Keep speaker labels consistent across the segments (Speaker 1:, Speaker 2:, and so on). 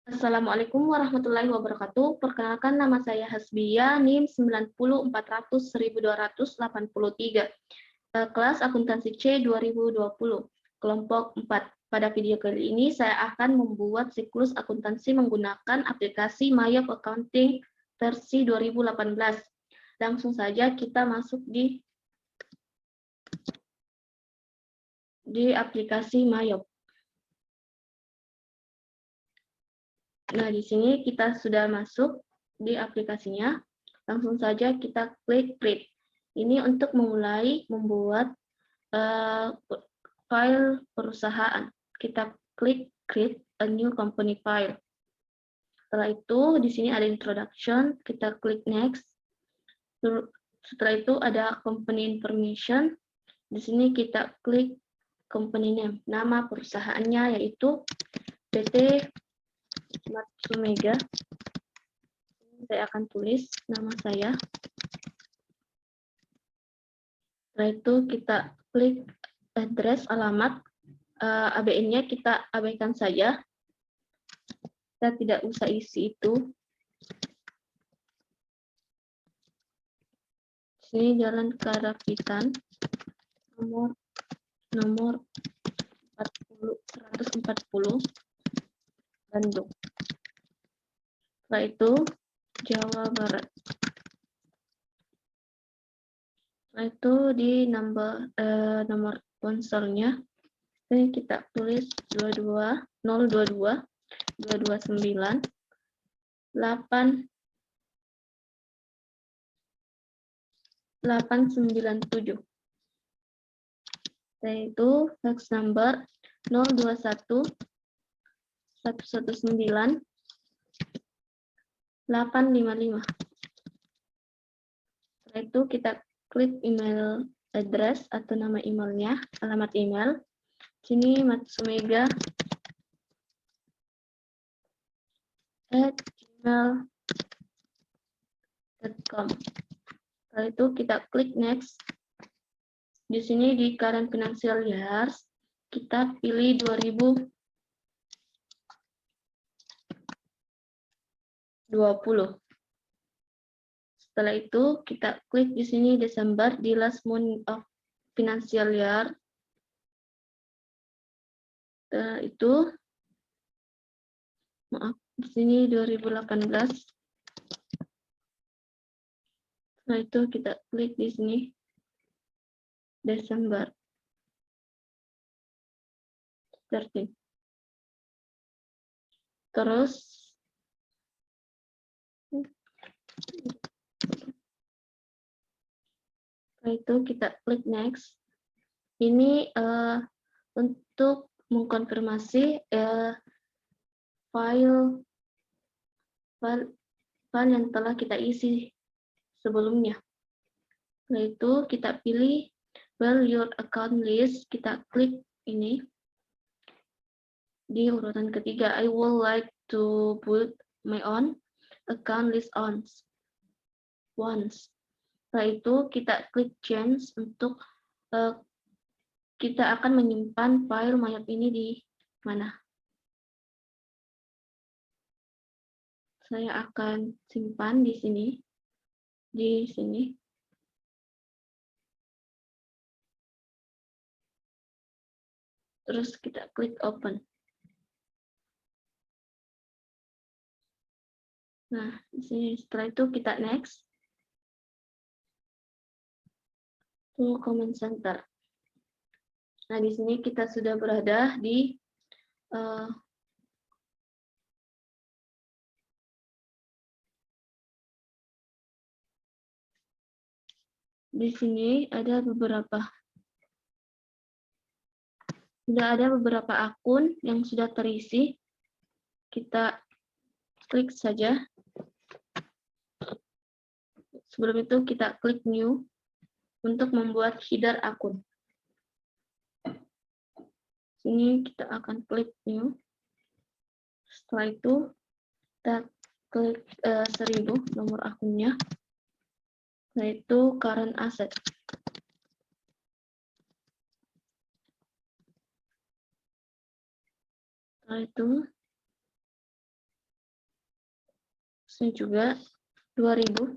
Speaker 1: Assalamualaikum warahmatullahi wabarakatuh. Perkenalkan, nama saya Hasbia, NIM 90400283. Kelas Akuntansi C 2020, kelompok 4. Pada video kali ini saya akan membuat siklus akuntansi menggunakan aplikasi Mayop Accounting versi 2018. Langsung saja kita masuk di aplikasi Mayop. Nah, di sini kita sudah masuk di aplikasinya. Langsung saja kita klik create. Ini untuk memulai membuat file perusahaan. Kita klik create a new company file. Setelah itu di sini ada introduction, kita klik next. Setelah itu ada company information. Di sini kita klik company name. Nama perusahaannya yaitu PT Matsumega. Saya akan tulis nama saya. Setelah itu kita klik address, alamat. ABN-nya kita abaikan saja. Kita tidak usah isi itu. Sini Jalan Karapitan, nomor 140, Bandung. Setelah itu Jawa Barat. Setelah itu di nomor ponselnya ini kita tulis 022 229 897. Yaitu fax number 021 119 855. Setelah itu kita klik email address atau nama emailnya, alamat email. Sini matsumega@gmail.com. Setelah itu kita klik next. Di sini di current financial years kita pilih 2020. Setelah itu kita klik di sini Desember di last month of financial year. Setelah itu di sini 2018. Setelah itu kita klik di sini Desember 13. Terus setelah itu kita klik next. Ini untuk mengkonfirmasi file yang telah kita isi sebelumnya. Setelah itu kita pilih your account list, kita klik ini di urutan ketiga. I would like to put my own account list once. Setelah itu kita klik change untuk kita akan menyimpan file Mayop ini di mana. Saya akan simpan di sini. Terus kita klik open. Nah, di sini setelah itu kita next to comment center. Nah, di sini kita sudah berada di sini ada beberapa akun yang sudah terisi. Kita klik saja. Sebelum itu kita klik new untuk membuat header akun. Sini kita akan klik new. Setelah itu kita klik 1000 nomor akunnya. Setelah itu current asset. Setelah itu Ini juga 2000.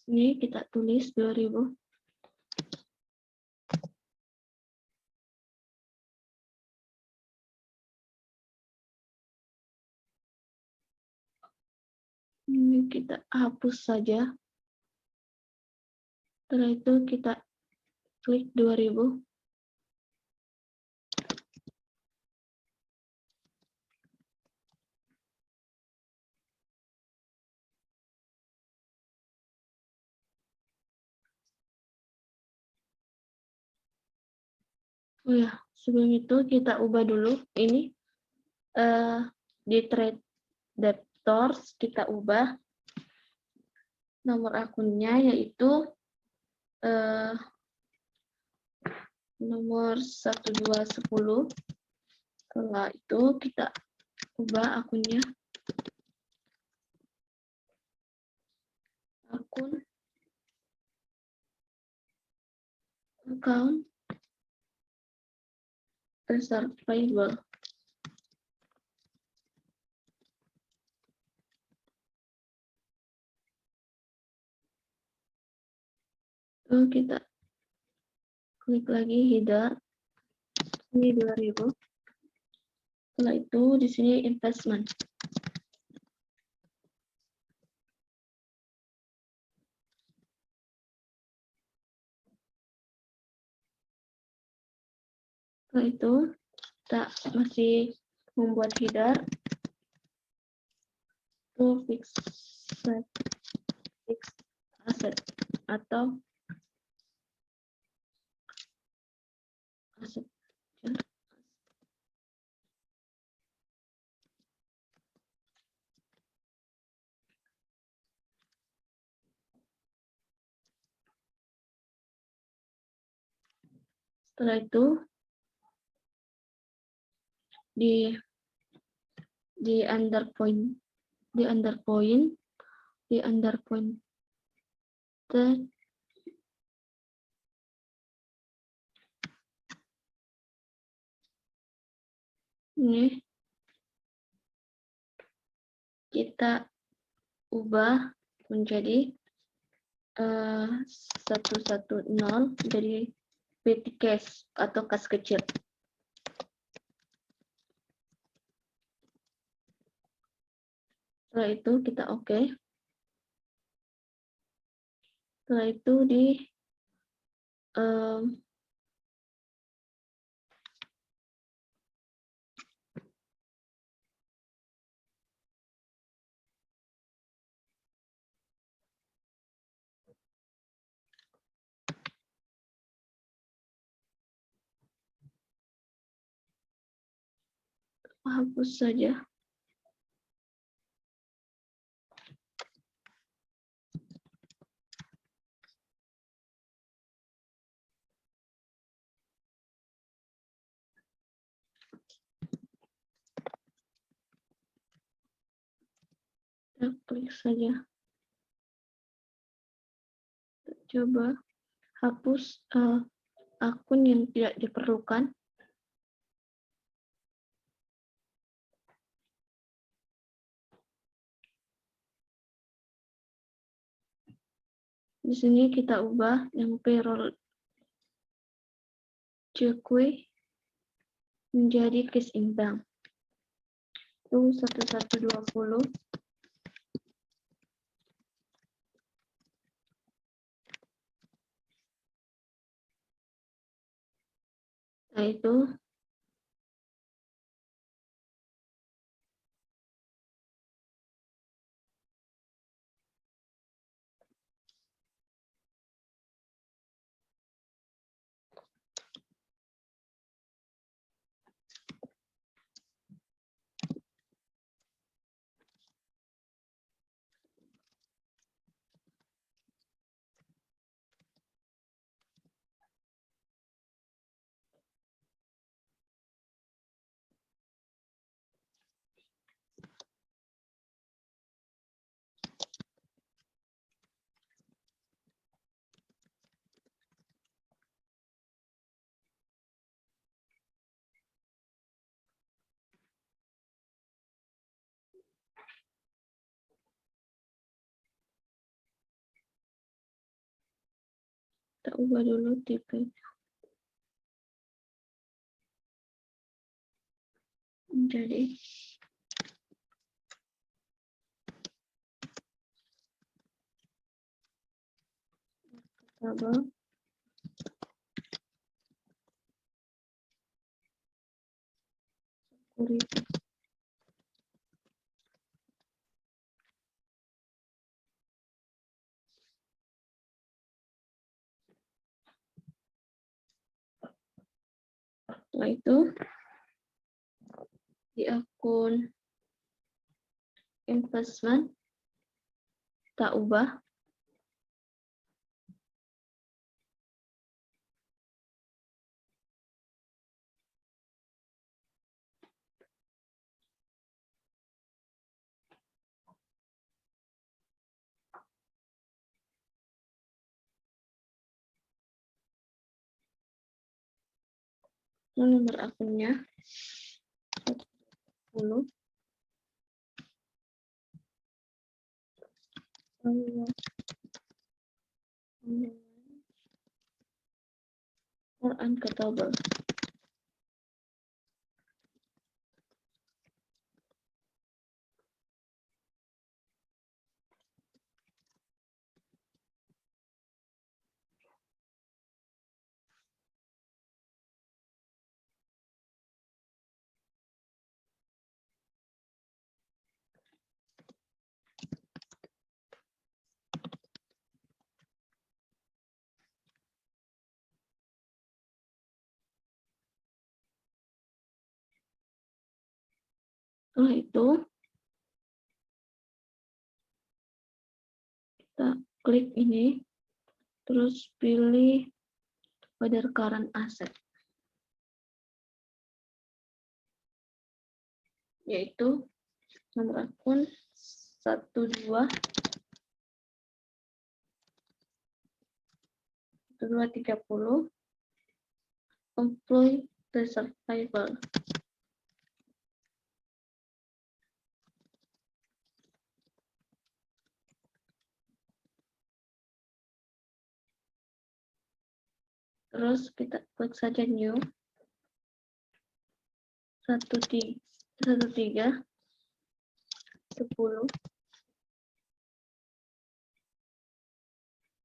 Speaker 1: Ini kita tulis 2000. Ini kita hapus saja. Setelah itu kita klik 2000. Oh ya, sebelum itu kita ubah dulu ini di trade debtors kita ubah nomor akunnya yaitu nomor 1210. Setelah itu kita ubah akunnya akun account reserve payable. Lalu kita klik lagi header, ini 2000. Setelah itu di sini investment. Setelah itu kita masih membuat header to fixed asset atau aset. Setelah itu di underpoint ini kita ubah menjadi 110 jadi petty cash atau kas kecil. Setelah itu kita oke. Setelah itu di hapus saja. Kita klik saja. Coba hapus akun yang tidak diperlukan. Di sini kita ubah yang payroll cekui menjadi cash in bank. Itu 1120. Setelah itu Kita ubah dulu tipe. Jadi tabel security. Setelah itu di akun investment kita ubah nomor akunnya 10. Or uncuttable. Setelah itu kita klik ini, terus pilih other current asset, yaitu nomor akun 1230 employee reserve payable. Terus kita klik saja new 13 10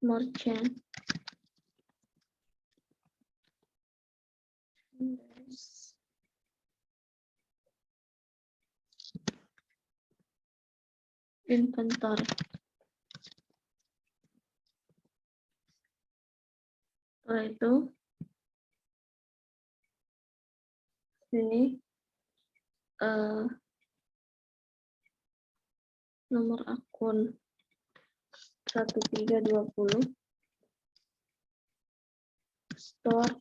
Speaker 1: merchant inventory. Setelah itu sini nomor akun 1320 store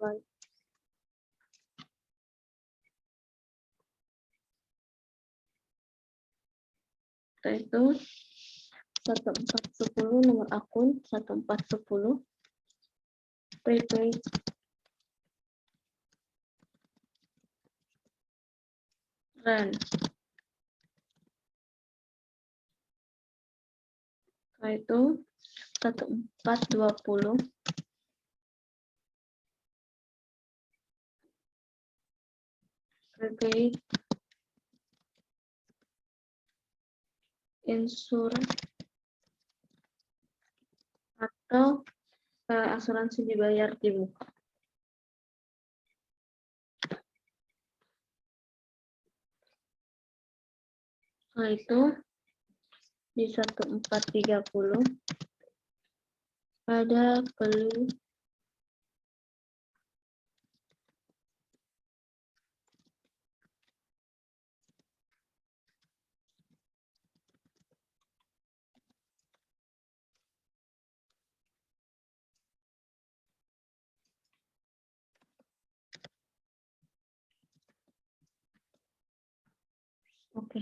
Speaker 1: like. Setelah itu 1410 nomor akun 1410 prepaid rent. Setelah itu 1420 prepaid insurance atau asuransi dibayar di muka. Setelah itu di 1430 ada perlu oke.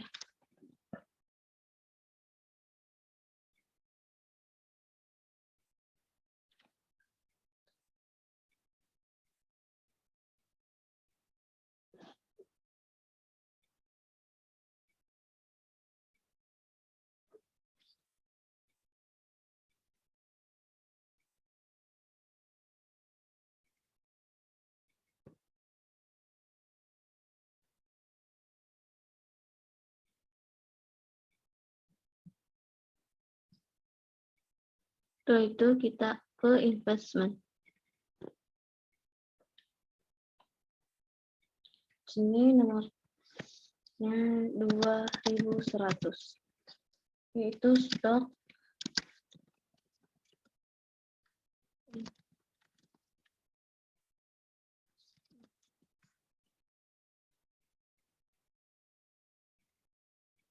Speaker 1: Setelah itu kita ke investment. Sini nomornya 2100, yaitu stok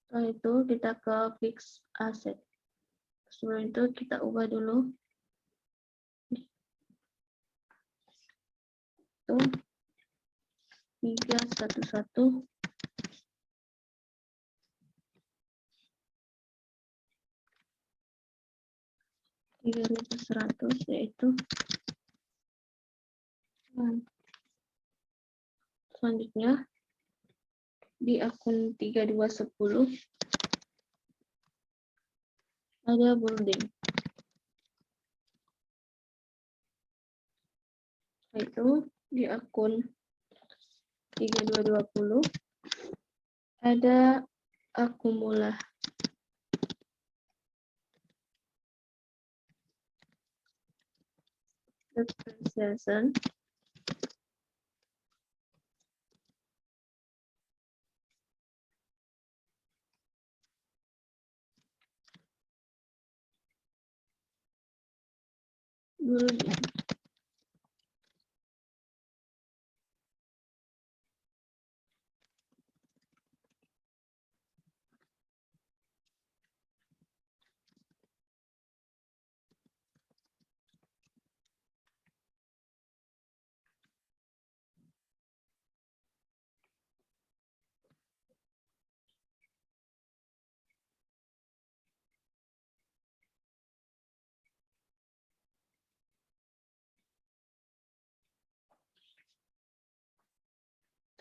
Speaker 1: setelah itu kita ke fixed asset. Sebelum itu kita ubah dulu itu 311 3100, yaitu selanjutnya di akun 3210 ada building, yaitu di akun 3220 ada akumula depreciation building.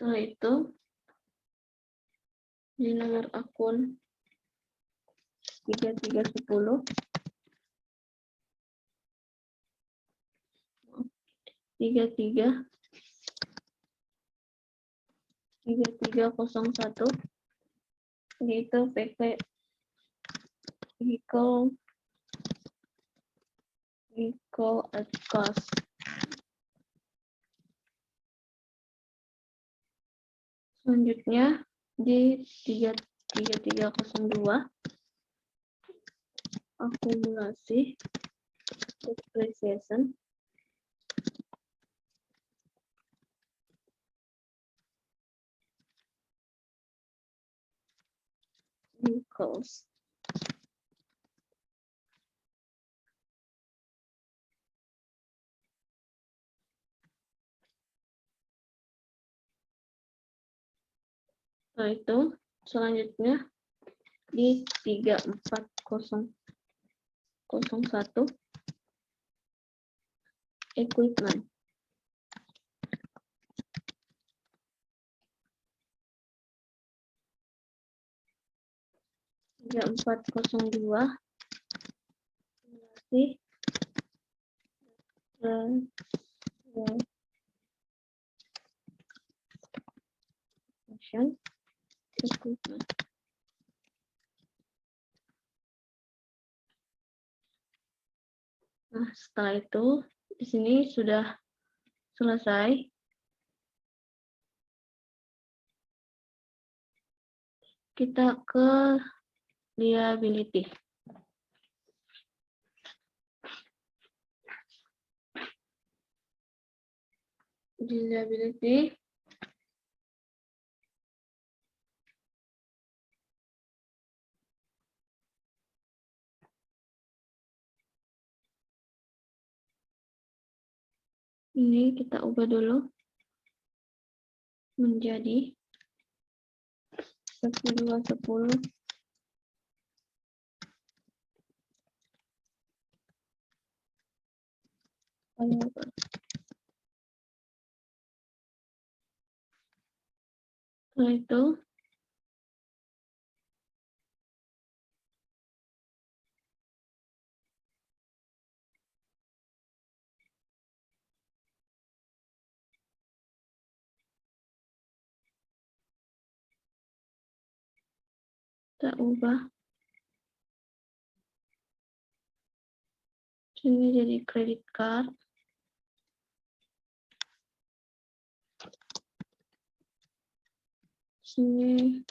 Speaker 1: Setelah itu di nomor akun 3310 3301, yaitu PP vehicle at cost. Selanjutnya di 3302 akumulasi depreciation vehicles. Setelah itu selanjutnya di 34001 equipment. Tiga 402 masih equipment. Nah, setelah itu di sini sudah selesai. Kita ke liability. Di liability ini kita ubah dulu menjadi 1210 setelah itu kita ubah Ini jadi credit card. Sini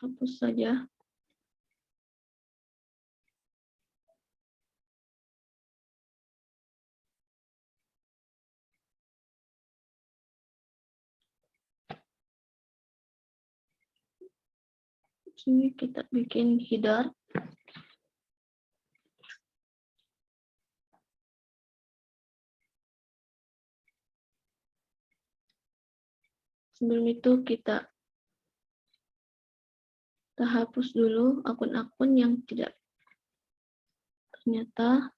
Speaker 1: hapus saja. Sini kita bikin header. Sebelum itu kita hapus dulu akun-akun yang ternyata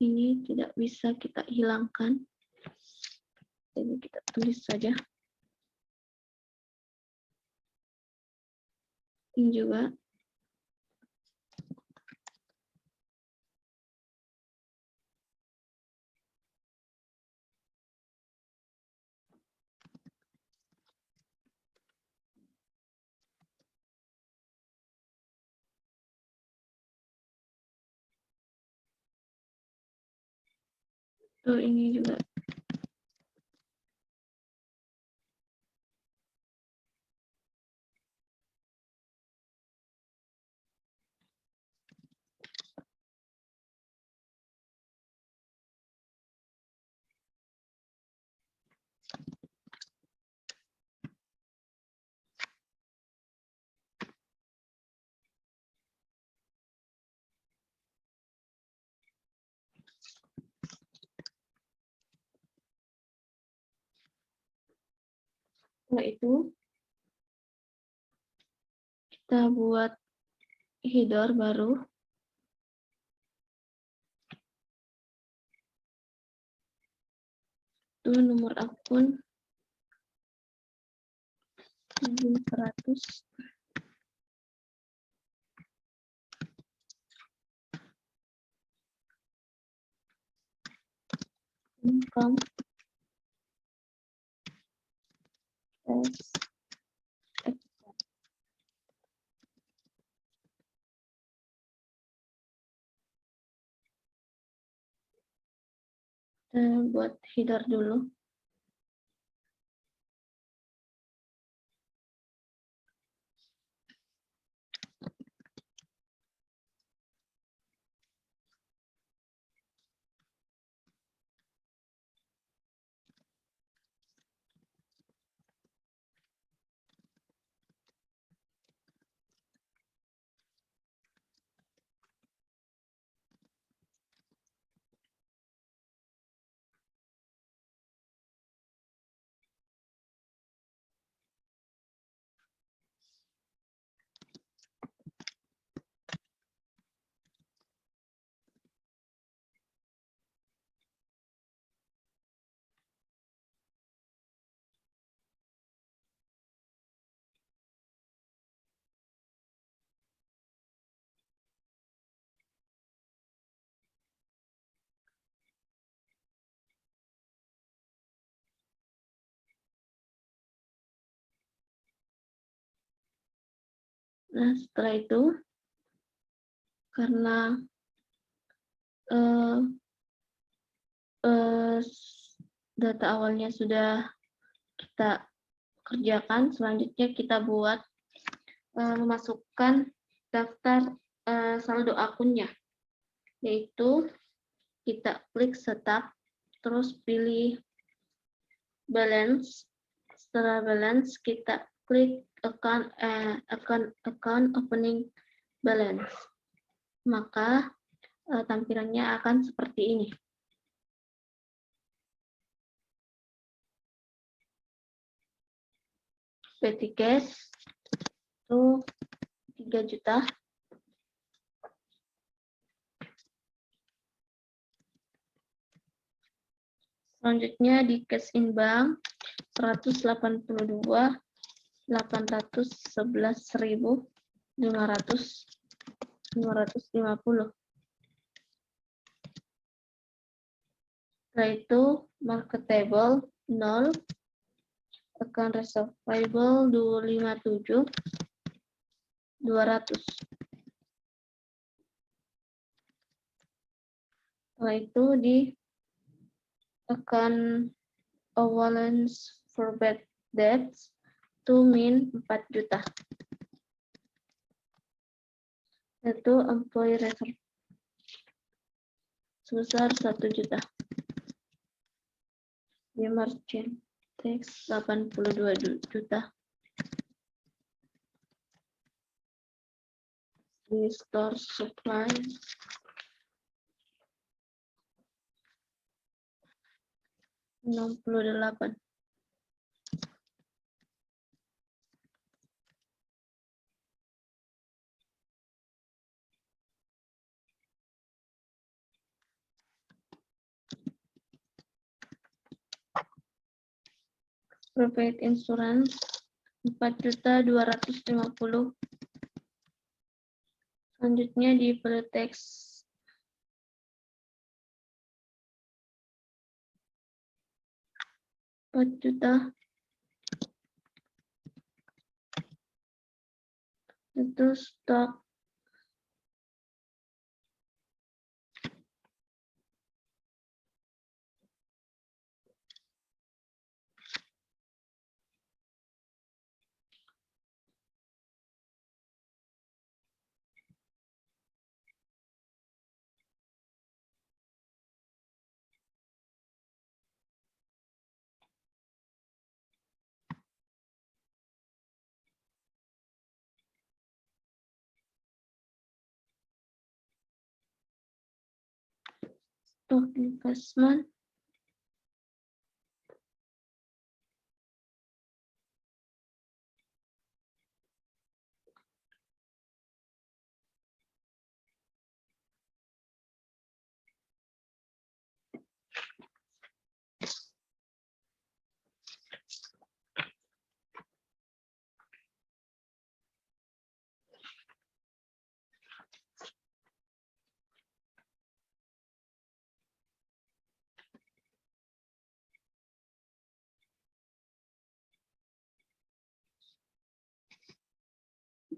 Speaker 1: ini tidak bisa kita hilangkan. Jadi kita tulis saja. Ini juga. Tuh, ini juga. Setelah itu kita buat header baru. Itu nomor akun 100. Income as buat header dulu. Nah, setelah itu, karena data awalnya sudah kita kerjakan, selanjutnya kita buat memasukkan daftar saldo akunnya, yaitu kita klik setup, terus pilih balance. Setelah balance, kita klik account opening balance. Maka tampilannya akan seperti ini. Petty cash itu 3 juta. Selanjutnya di cash in bank 182.811.550. Setelah itu marketable 0, account receivable 257, 200. Setelah itu di account allowance for bad debts to min 4 juta. Itu employee reserve sebesar 1 juta. Di merchant tax 82 juta. Di store supply 68. Prepaid insurance 4.250. Selanjutnya di tax 4 juta. Itu stok investment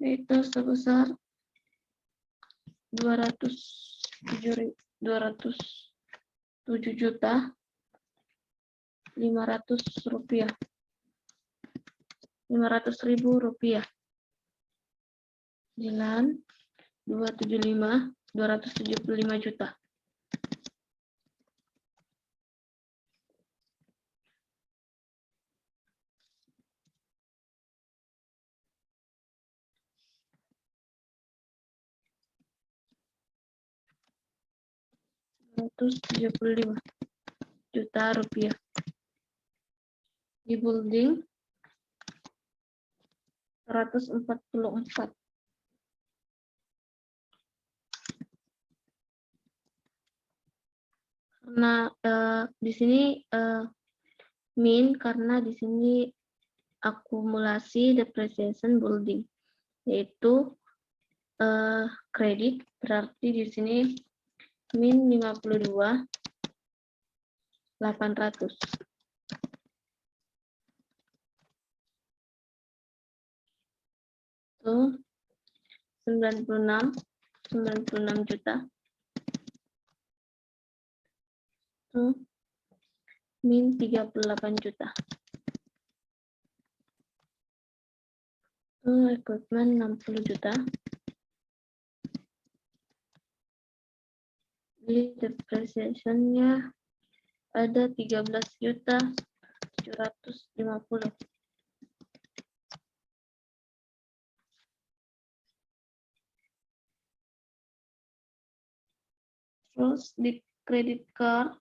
Speaker 1: itu sebesar 207 juta 500 rupiah. 500.000 rupiah. 275 juta. $175 juta rupiah. Di building 144. Karena di sini min karena di sini akumulasi depreciation building, yaitu kredit, berarti di sini min 52.800. Itu 96 juta. Itu min 38 juta. Itu equipment 60 juta. Di depreciation-nya ada 13.750. Terus di credit card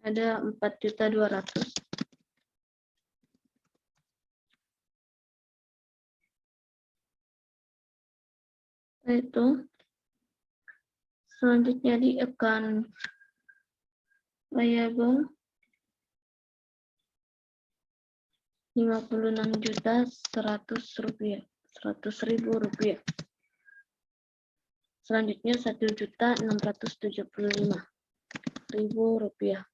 Speaker 1: ada 4.200. Itu selanjutnya di account payable 56.100.000 rupiah. Selanjutnya 1.675.000 rupiah.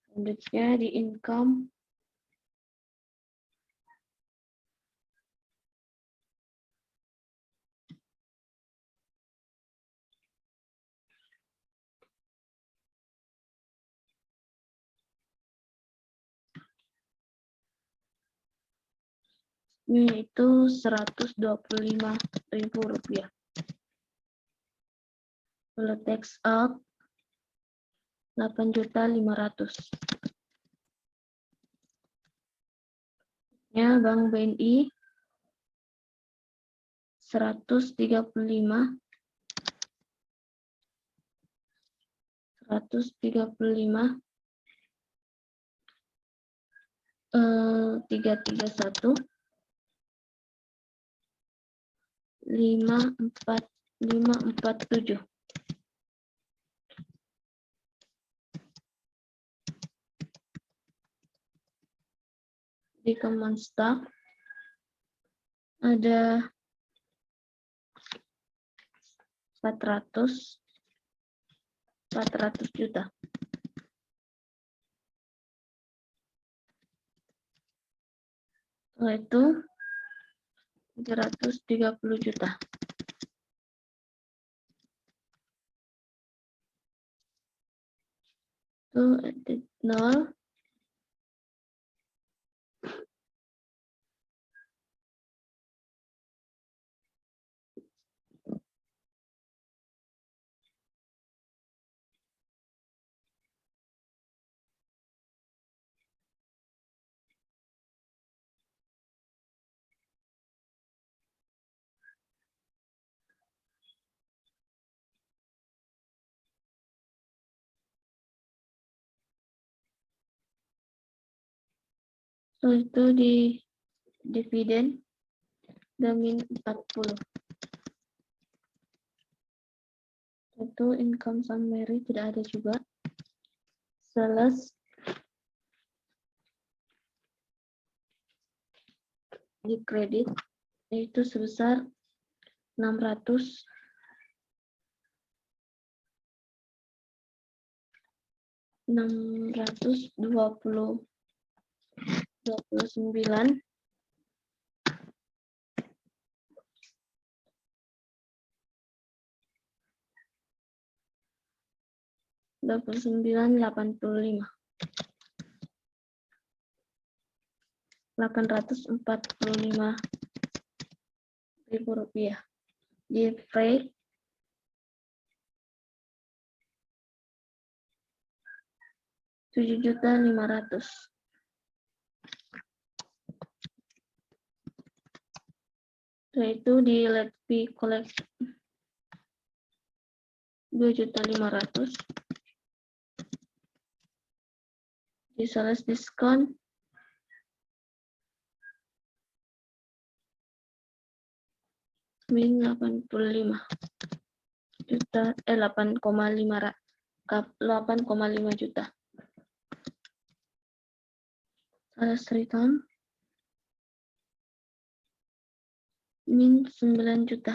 Speaker 1: Selanjutnya di income itu 125.000 rupiah. Kalau tax out 8.500.000. Ya, Bank BNI 135 331 547. Di common stock ada 400 juta. Setelah itu 330 juta. Itu edit 0. So itu di dividen damin 40. Itu income summary tidak ada juga. Sales di kredit itu sebesar 629 845.000 rupiah. Di freight 7.500.000. Setelah itu di late fee collect 2.500.000. Di sales discount 8,5 juta, 8,5 juta. Sales return min 9 juta.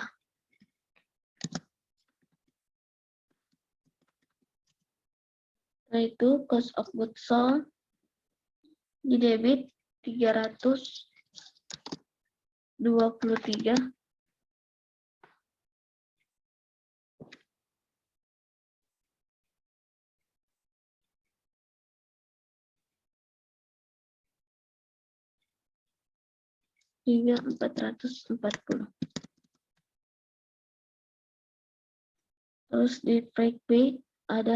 Speaker 1: Setelah itu cost of goods sold di debit 323. Hingga 440. Terus di freight pay ada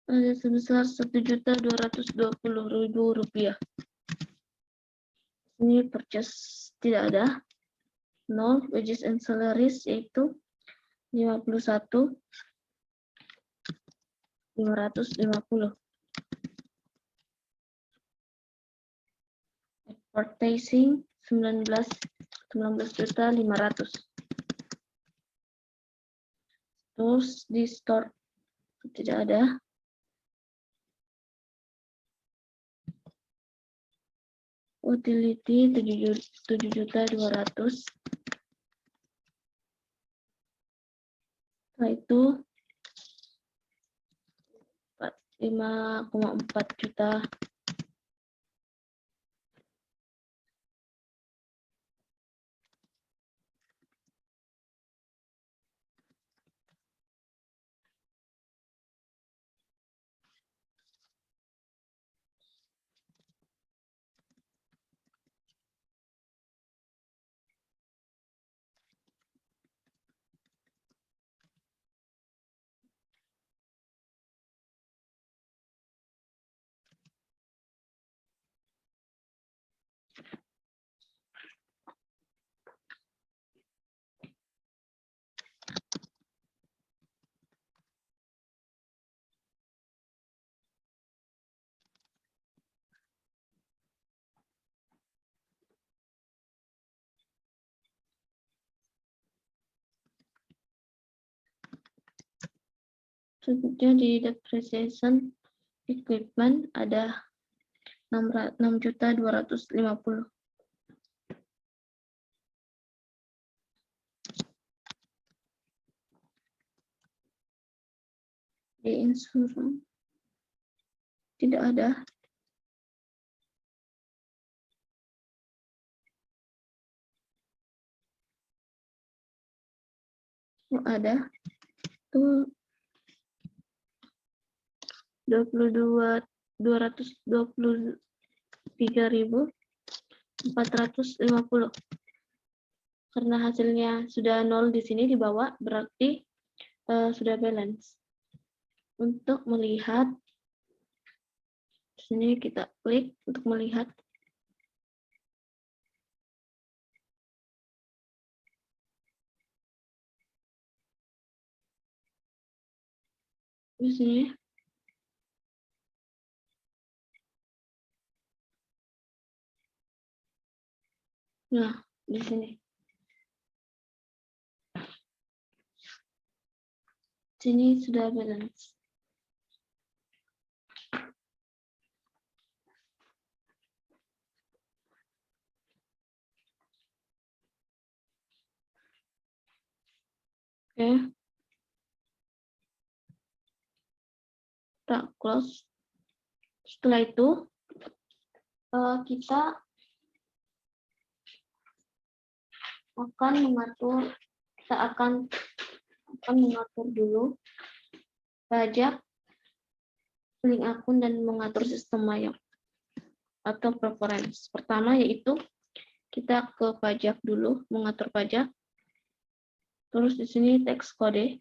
Speaker 1: sebesar 1.220.000 rupiah. Ini purchase tidak ada. 0 wages and salaries yaitu 51.550. Advertising 19 19.500.000. Terus di store tidak ada. Utility 7.200.000. Setelah itu 5,4 juta. Selanjutnya di depreciation equipment ada 6.250.000. Di insurance tidak ada. Oh, ada. Itu 223.450. Karena hasilnya sudah 0 di sini di bawah, berarti sudah balance. Untuk melihat, di sini kita klik untuk melihat. Di sini. Nah, di sini. Sini sudah balance. Oke. Kita close. Setelah itu kita akan mengatur dulu pajak, link akun, dan mengatur sistem mayang atau preference. Pertama yaitu kita ke pajak dulu, mengatur pajak. Terus di sini tax code.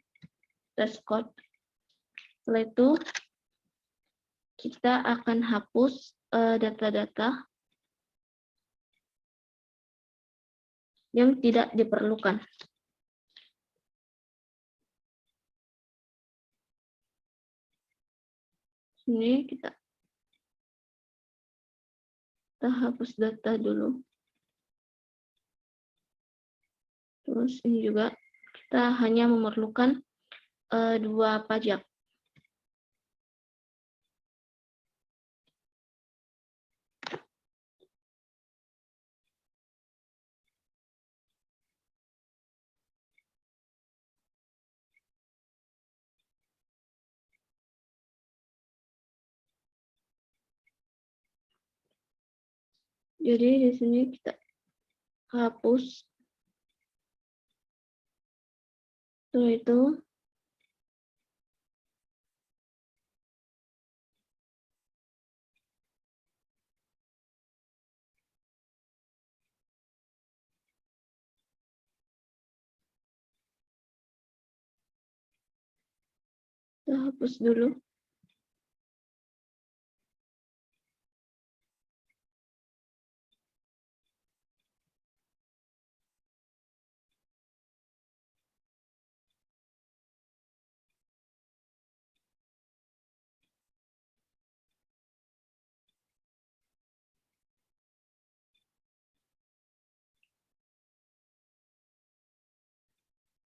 Speaker 1: Setelah itu kita akan hapus data-data yang tidak diperlukan. Ini kita hapus data dulu. Terus ini juga kita hanya memerlukan 2 pajak. Jadi di sini kita hapus. Setelah itu kita hapus dulu.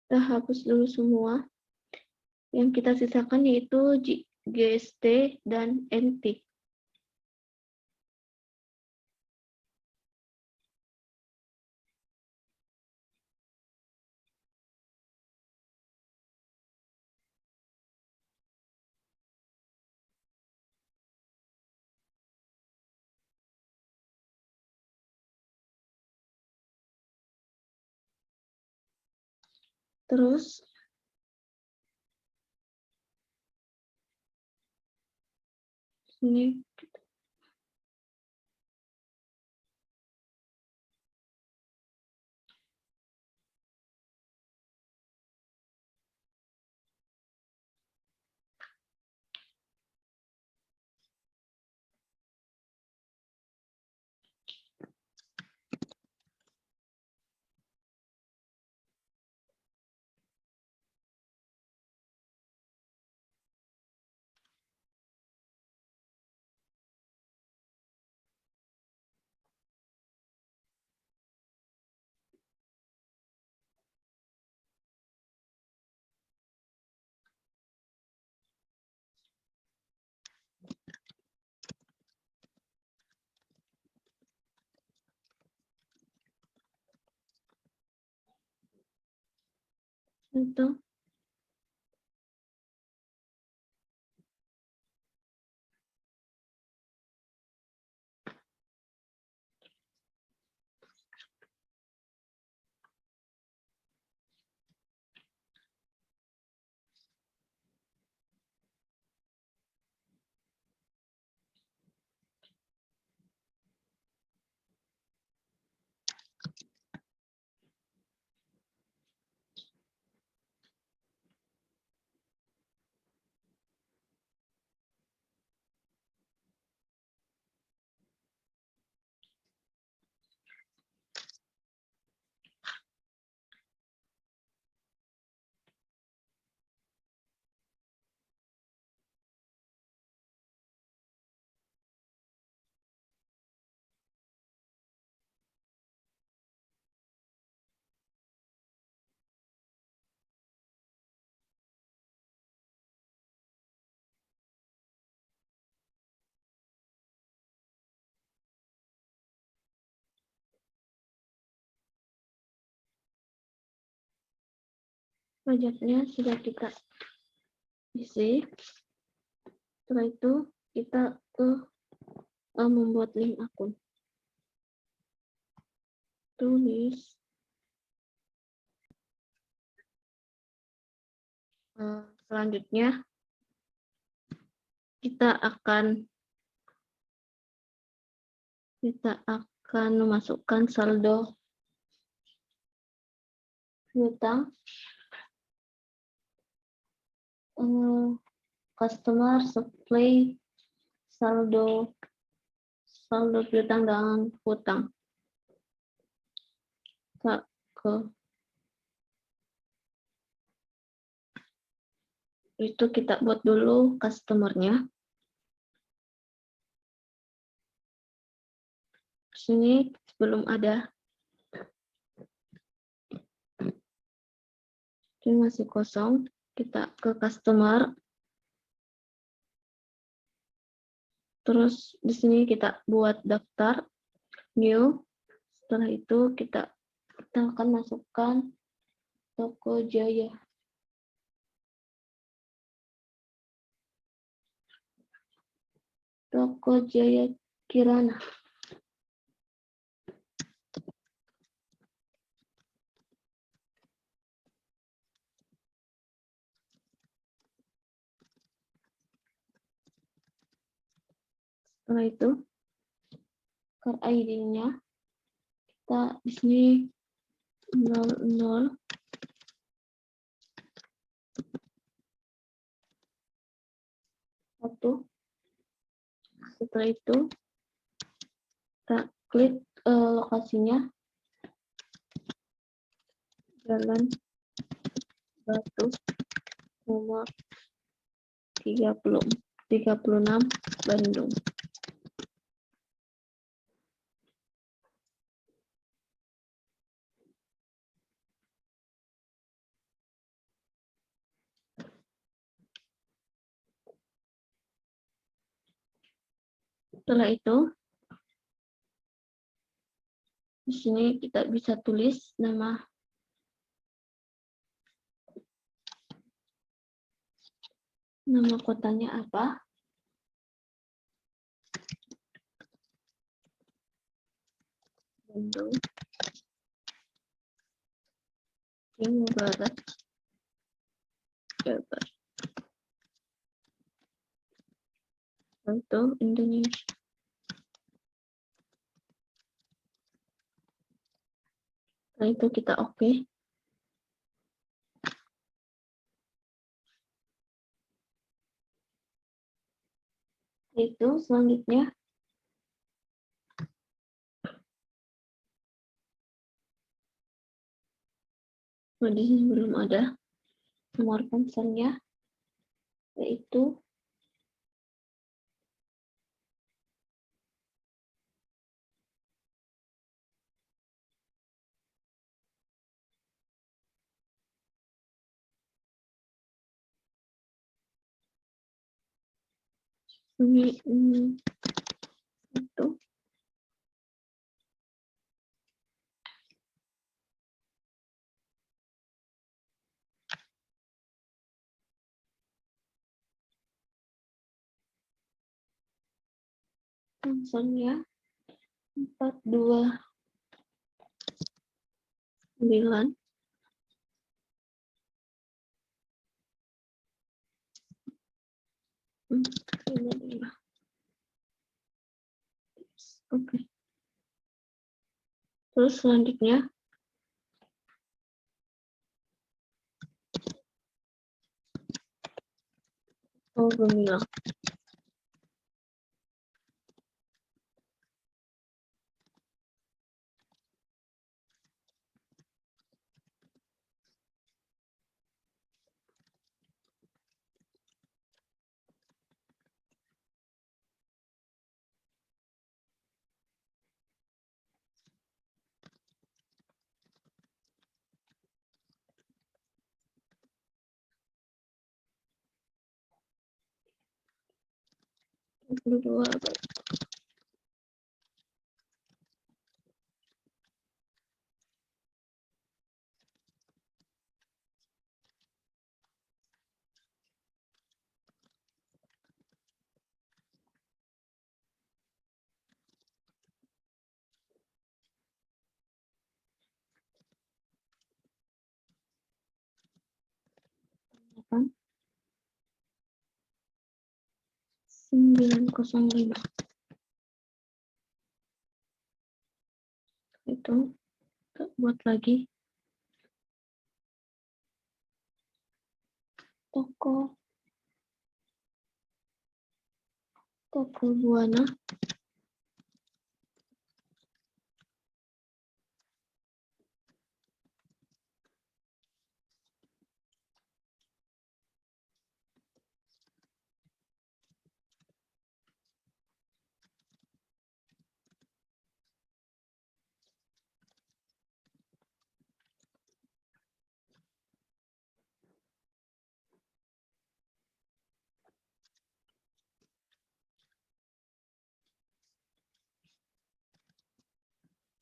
Speaker 1: Kita hapus dulu semua. Yang kita sisakan yaitu GST dan NT. Terus ini itu. Pajaknya sudah kita isi. Setelah itu kita membuat link akun. Tulis selanjutnya kita akan memasukkan saldo piutang customer supply saldo piutang dan hutang ke itu kita buat dulu customernya. Sini belum ada, ini masih kosong. Kita ke customer, terus di sini kita buat daftar new. Setelah itu kita akan masukkan toko Jaya. Toko Jaya Kirana. Setelah itu, card ID-nya kita di sini 00 1. Setelah itu kita klik lokasinya Jalan Batu nomor 36 Bandung. Setelah itu, di sini kita bisa tulis nama kotanya apa. Bandung, Jawa Barat, Jawa Barat. Untuk Indonesia. Setelah itu kita oke. Itu selanjutnya di sini belum ada nomor ponselnya, yaitu ini itu ponselnya 429 Oke. Terus selanjutnya Gemilang. Dua delapan 905 itu kita buat lagi toko Buana.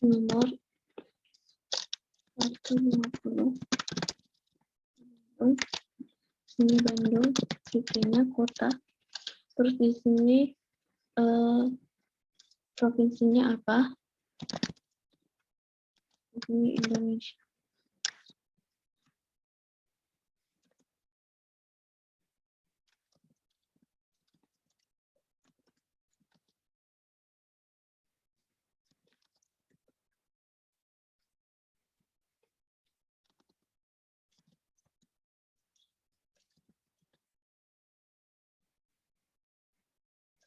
Speaker 1: Nomor 150. Sini Bandung, tipenya kota. Terus di sini provinsinya apa? Di sini Indonesia.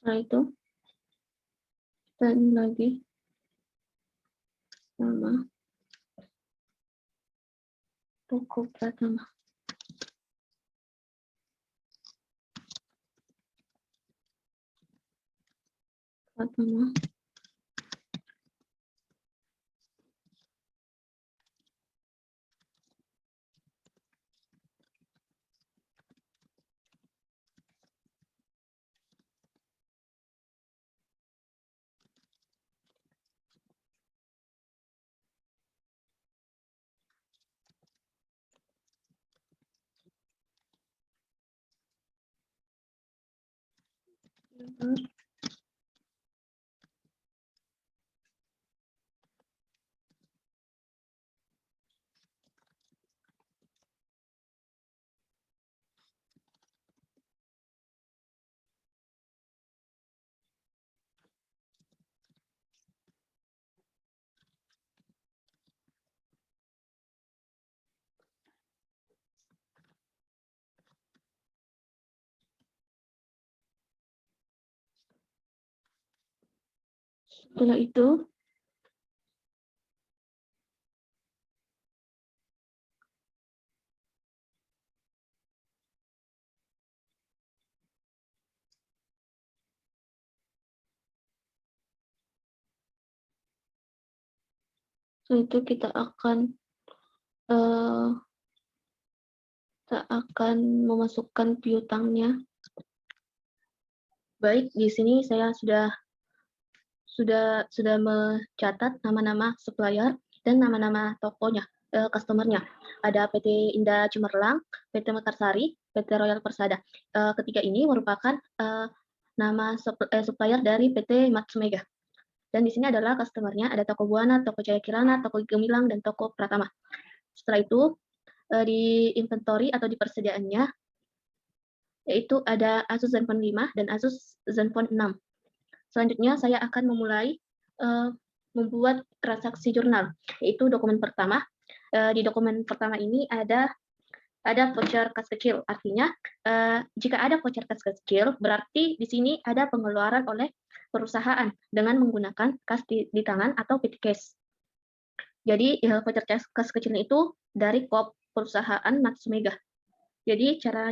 Speaker 1: Setelah itu kita ini lagi nama toko Pratama. Setelah itu, kita akan memasukkan piutangnya. Baik, di sini saya sudah mencatat nama-nama supplier dan nama-nama tokonya, customer-nya. Ada PT Indah Cemerlang, PT Mekarsari, PT Royal Persada. Ketiga ini merupakan nama supplier dari PT Matsumega. Dan di sini adalah customer-nya, ada Toko Buana, Toko Jaya Kirana, Toko Gemilang, dan Toko Pratama. Setelah itu, di inventory atau di persediaannya, yaitu ada Asus Zenfone 5 dan Asus Zenfone 6. Selanjutnya, saya akan memulai membuat transaksi jurnal, yaitu dokumen pertama. Di dokumen pertama ini ada voucher kas kecil. Artinya, jika ada voucher kas kecil, berarti di sini ada pengeluaran oleh perusahaan dengan menggunakan kas di tangan atau petty cash. Jadi, voucher kas kecilnya itu dari KOP perusahaan Matsumega. Jadi, cara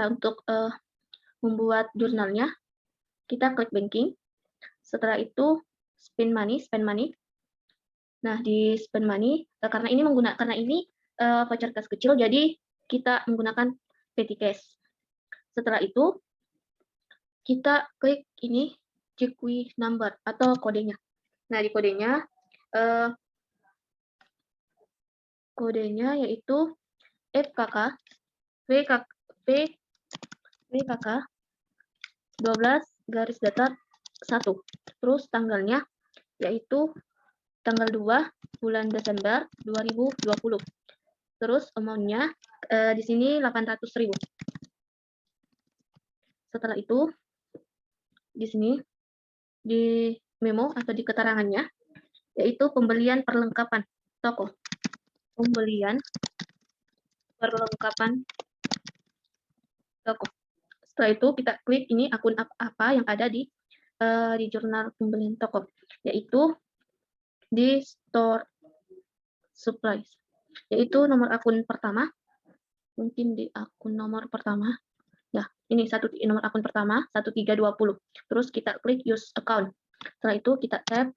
Speaker 1: untuk membuat jurnalnya, kita klik banking. Setelah itu, spend money. Nah, di spend money, karena ini voucher kas kecil, jadi kita menggunakan petty cash. Setelah itu, kita klik ini GQuick number atau kodenya. Nah, di kodenya yaitu FKK VKK 12 garis datar 1. Terus tanggalnya yaitu tanggal 2 bulan Desember 2020. Terus amount-nya di sini 800.000. Setelah itu di sini di memo atau di keterangannya yaitu pembelian perlengkapan toko. Pembelian perlengkapan toko. Setelah itu kita klik ini akun apa yang ada di jurnal pembelian toko, yaitu di store supplies, yaitu nomor akun pertama. Mungkin di akun nomor pertama. Ya, ini nomor akun pertama 1320. Terus kita klik use account. Setelah itu kita tap.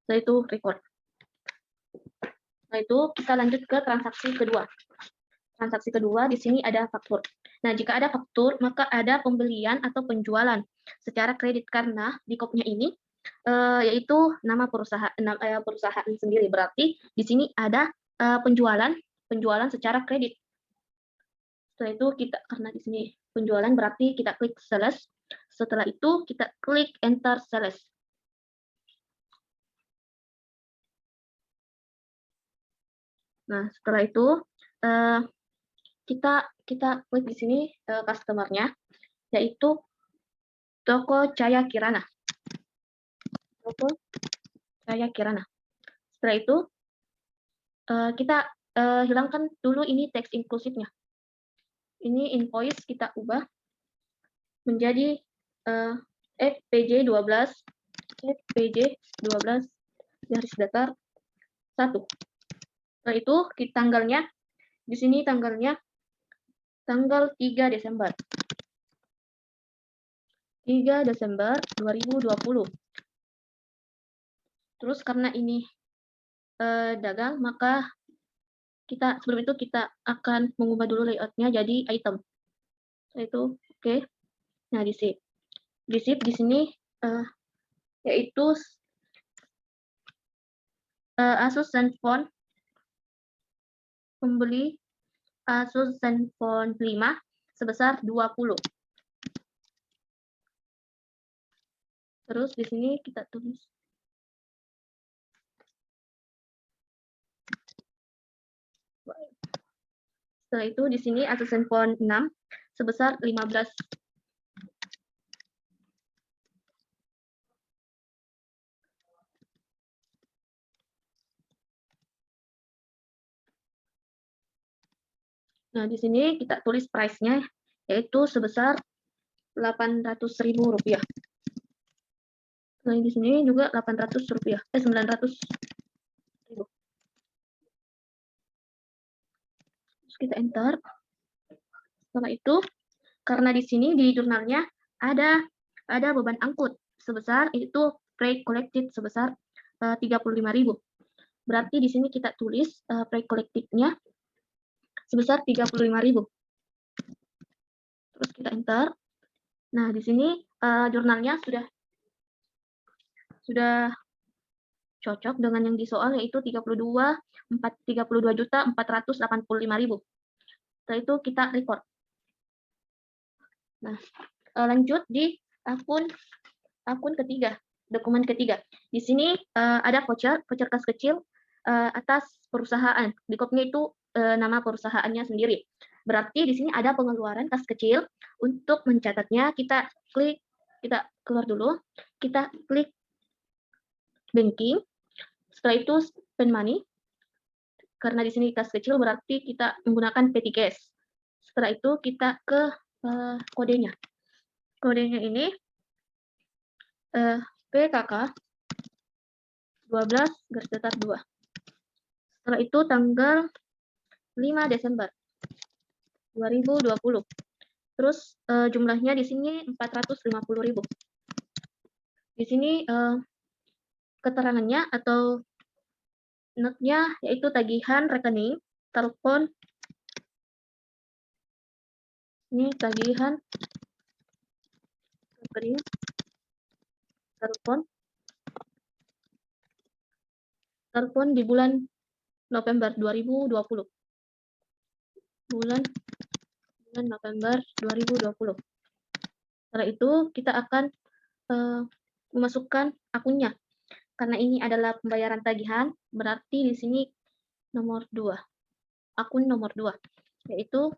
Speaker 1: Setelah itu record. Setelah itu kita lanjut ke transaksi kedua. Transaksi kedua di sini ada faktur. Nah, jika ada faktur, maka ada pembelian atau penjualan secara kredit karena di KOP-nya ini yaitu nama perusahaan sendiri. Berarti di sini ada penjualan secara kredit. Setelah itu karena di sini penjualan berarti kita klik sales. Setelah itu kita klik enter sales. Nah, setelah itu kita klik di sini customer-nya, yaitu Toko Jaya Kirana. Toko Jaya Kirana. Setelah itu kita hilangkan dulu ini teks inklusifnya. Ini invoice kita ubah menjadi FPJ 12 garis datar 1. Setelah itu tanggalnya di sini tanggal 3 Desember. 3 Desember 2020. Terus karena ini dagang, maka sebelum itu kita akan mengubah dulu layoutnya jadi item. Setelah itu oke. Nah, di sip di sini yaitu Asus Zenfone, pembeli Asus Zenfone 5 sebesar 20. Terus di sini kita tulis. Setelah itu di sini ASN font 6 sebesar 15. Nah, di sini kita tulis price-nya yaitu sebesar Rp800.000. Nah, di sini juga Rp800, 900.000. Terus kita enter. Setelah itu, karena di sini di jurnalnya ada beban angkut sebesar itu pre-collected sebesar 35.000. Berarti di sini kita tulis pre-collected-nya sebesar 35.000. Terus kita enter. Nah, di sini jurnalnya sudah cocok dengan yang di soal, yaitu 32.485.000. Setelah itu kita record. Nah, lanjut di akun ketiga, dokumen ketiga. Di sini ada voucher kas kecil atas perusahaan. Di kopnya itu nama perusahaannya sendiri. Berarti di sini ada pengeluaran kas kecil. Untuk mencatatnya kita keluar dulu, kita klik banking. Setelah itu spend money. Karena di sini kas kecil berarti kita menggunakan petty cash. Setelah itu kita ke kodenya. Kodenya ini PKK 12/2. Setelah itu tanggal 5 Desember 2020. Terus jumlahnya di sini 450.000. Di sini keterangannya atau note-nya yaitu tagihan rekening, telepon. Ini tagihan rekening, telepon di bulan November 2020. Bulan November 2020. Setelah itu kita akan memasukkan akunnya. Karena ini adalah pembayaran tagihan, berarti di sini nomor 2. Akun nomor 2, yaitu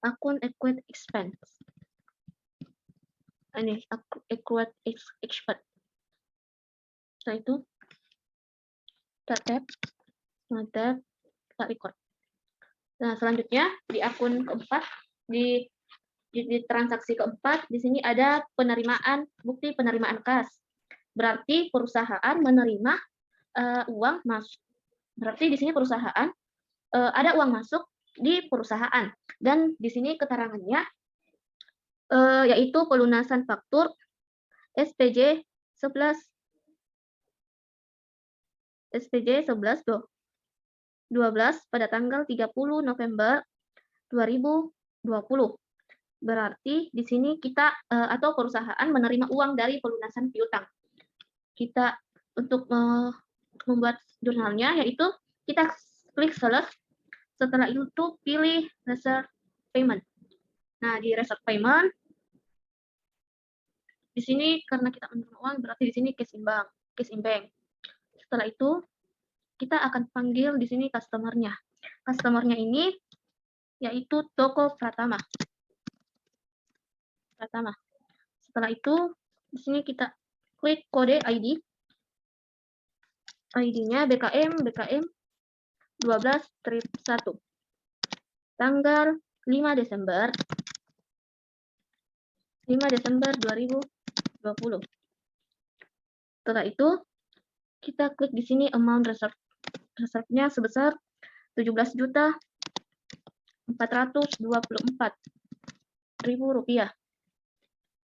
Speaker 1: akun accrued expense. Ini accrued expense. Setelah itu kita tab, kita record. Nah, selanjutnya di akun keempat, di transaksi keempat, di sini ada bukti penerimaan kas. Berarti perusahaan menerima uang masuk. Berarti di sini perusahaan ada uang masuk di perusahaan, dan di sini keterangannya yaitu pelunasan faktur SPJ 11 12 pada tanggal 30 November 2020. Berarti di sini kita atau perusahaan menerima uang dari pelunasan piutang. Kita untuk membuat jurnalnya yaitu kita klik select. Setelah itu pilih reserve payment. Nah, di reserve payment di sini karena kita menerima uang berarti di sini cash in bank. Setelah itu kita akan panggil di sini customer-nya. Customer-nya ini yaitu Toko Pratama. Setelah itu di sini kita klik kode ID. ID-nya BKM 12/1. Tanggal 5 Desember 2020. Setelah itu kita klik di sini amount reserve. Reserve-nya sebesar Rp17.424.000.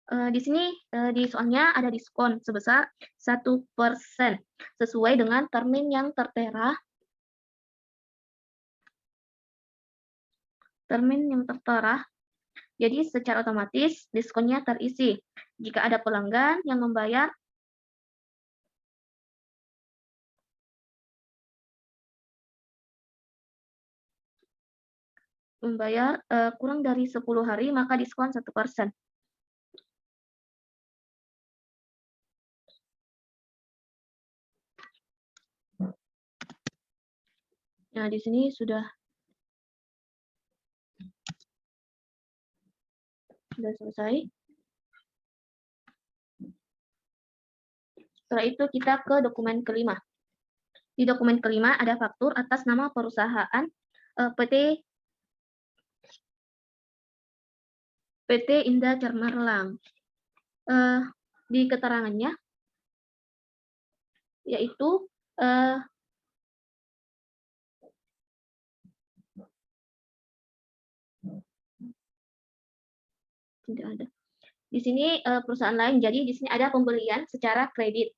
Speaker 1: Di sini di soalnya ada diskon sebesar 1% sesuai dengan termin yang tertera. Jadi secara otomatis diskonnya terisi jika ada pelanggan yang membayar kurang dari 10 hari, maka diskon 1%. Nah, di sini sudah selesai. Setelah itu kita ke dokumen kelima. Di dokumen kelima ada faktur atas nama perusahaan PT Indah Cemerlang. Di keterangannya yaitu tidak ada. Di sini perusahaan lain, jadi di sini ada pembelian secara kredit.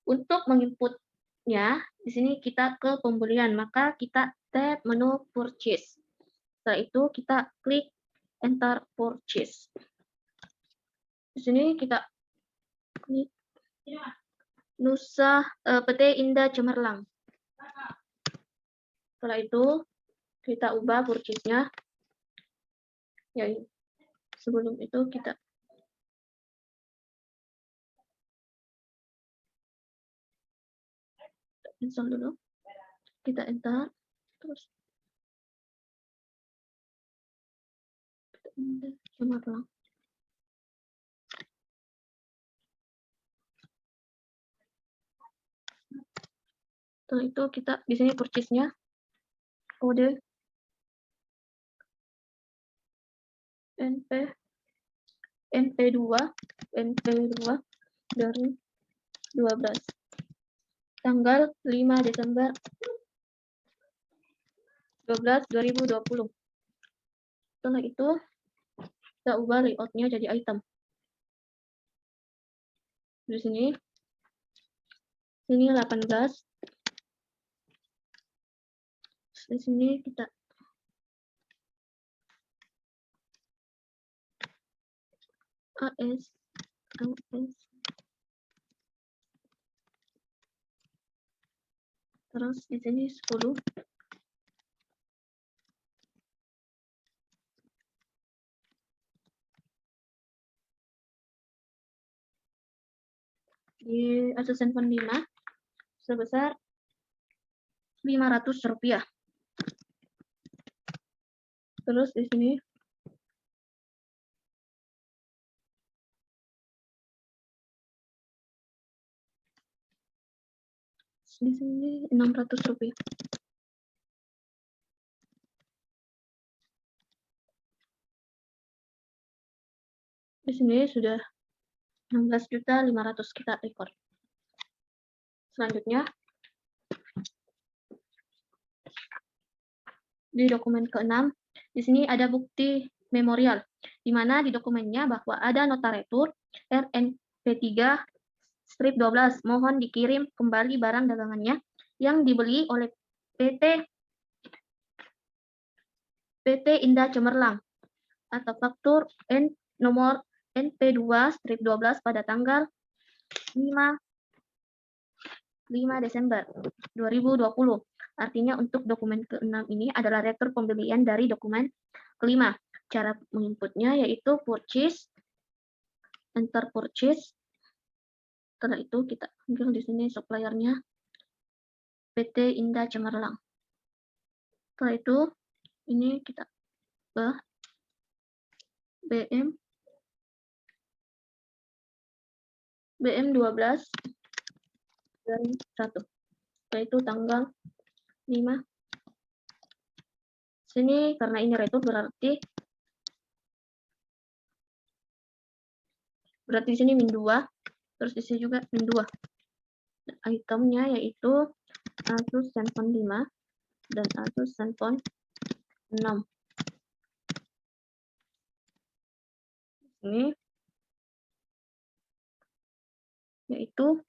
Speaker 1: Untuk menginputnya, di sini kita ke pembelian, maka kita tab menu purchase. Setelah itu kita klik enter purchase. Di sini kita klik PT Indah Cemerlang. Setelah itu kita ubah purchase-nya. Ya, sebelum itu kita install dulu. Kita enter terus Cemerlang. Setelah itu kita di sini purchase-nya kode NP2 dari 12 tanggal 5 Desember 12 2020. Setelah itu kita ubah layout-nya jadi item. Di sini 18. Di sini kita AS terus di sini 10. Di Asus Zenfone 5 sebesar Rp500. Terus di sini Rp600. Di sini sudah 16.500.000 kita record. Selanjutnya di dokumen ke-6, di sini ada bukti memorial, di mana di dokumennya bahwa ada nota retur RNP3-12, mohon dikirim kembali barang dagangannya yang dibeli oleh PT Indah Cemerlang atau faktur nomor NP2-12 pada tanggal 5 Desember 2020. Artinya untuk dokumen ke-6 ini adalah retur pembelian dari dokumen kelima. Cara menginputnya yaitu purchase, enter purchase. Setelah itu kita ambil di sini suppliernya PT Indah Cemerlang. Setelah itu ini kita ke BM12 dari 1. Setelah itu tanggal 5. Sini karena ini retur berarti di sini min 2, terus di sini juga min 2. Itemnya yaitu Asus Zenfone 5 dan Asus Zenfone 6. Ini yaitu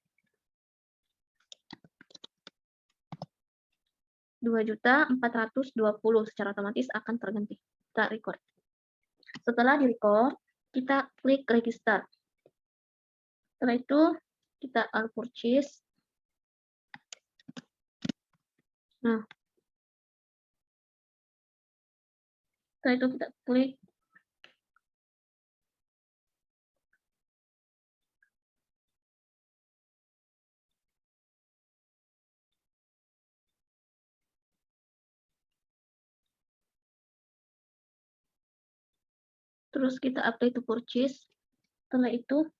Speaker 1: 2.420.000 secara otomatis akan terganti. Kita record. Setelah di record, kita klik register. Setelah itu kita all purchase. Nah, setelah itu kita klik Terus kita apply to purchase. Setelah itu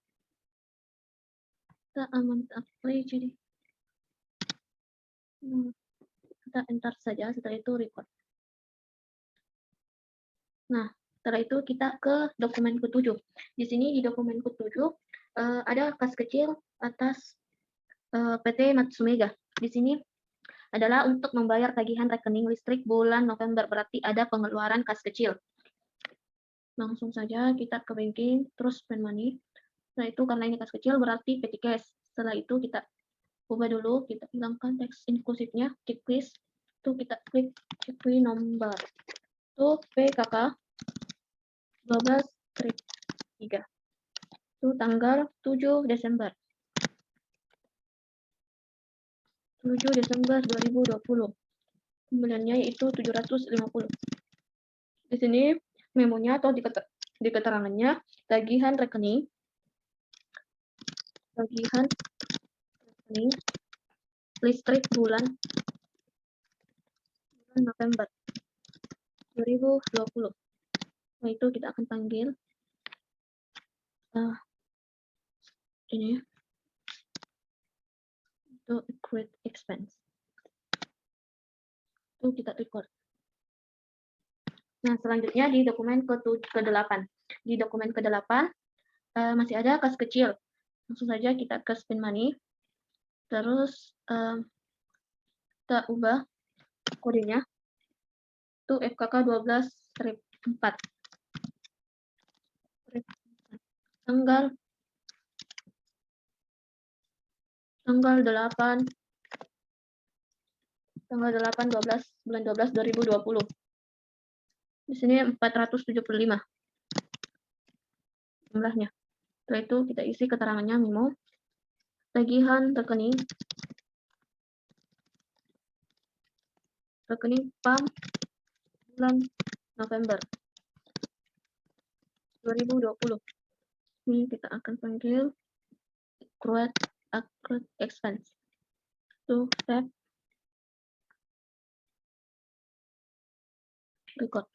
Speaker 1: kita apply, jadi kita enter saja. Setelah itu record. Nah, setelah itu kita ke dokumen ke-7. Di sini di dokumen ke-7 ada kas kecil atas PT Matsumega. Di sini adalah untuk membayar tagihan rekening listrik bulan November, berarti ada pengeluaran kas kecil. Langsung saja kita ke banking, terus spend money. Setelah itu karena ini kas kecil berarti petty cash. Setelah itu kita ubah dulu, kita hilangkan teks inklusifnya, checklist. Itu kita klik checklist number. Itu PKK 12/3. Itu tanggal 7 Desember. 7 Desember 2020. Kembaliannya yaitu 750. Di sini memonya atau di keterangannya tagihan rekening listrik bulan November 2020. Nah, itu kita akan panggil ini itu accrued expense. Itu kita record. Nah, selanjutnya di dokumen ke-8. Di dokumen ke-8 masih ada kas kecil. Langsung saja kita ke spend money. Terus kita ubah kodenya. Itu FKK 12/4. Tanggal 8 12 bulan 12 2020. Di sini 475 jumlahnya. Setelah itu kita isi keterangannya memo. Tagihan rekening PAM bulan November 2020. Ini kita akan panggil accrued expense. Itu tab record.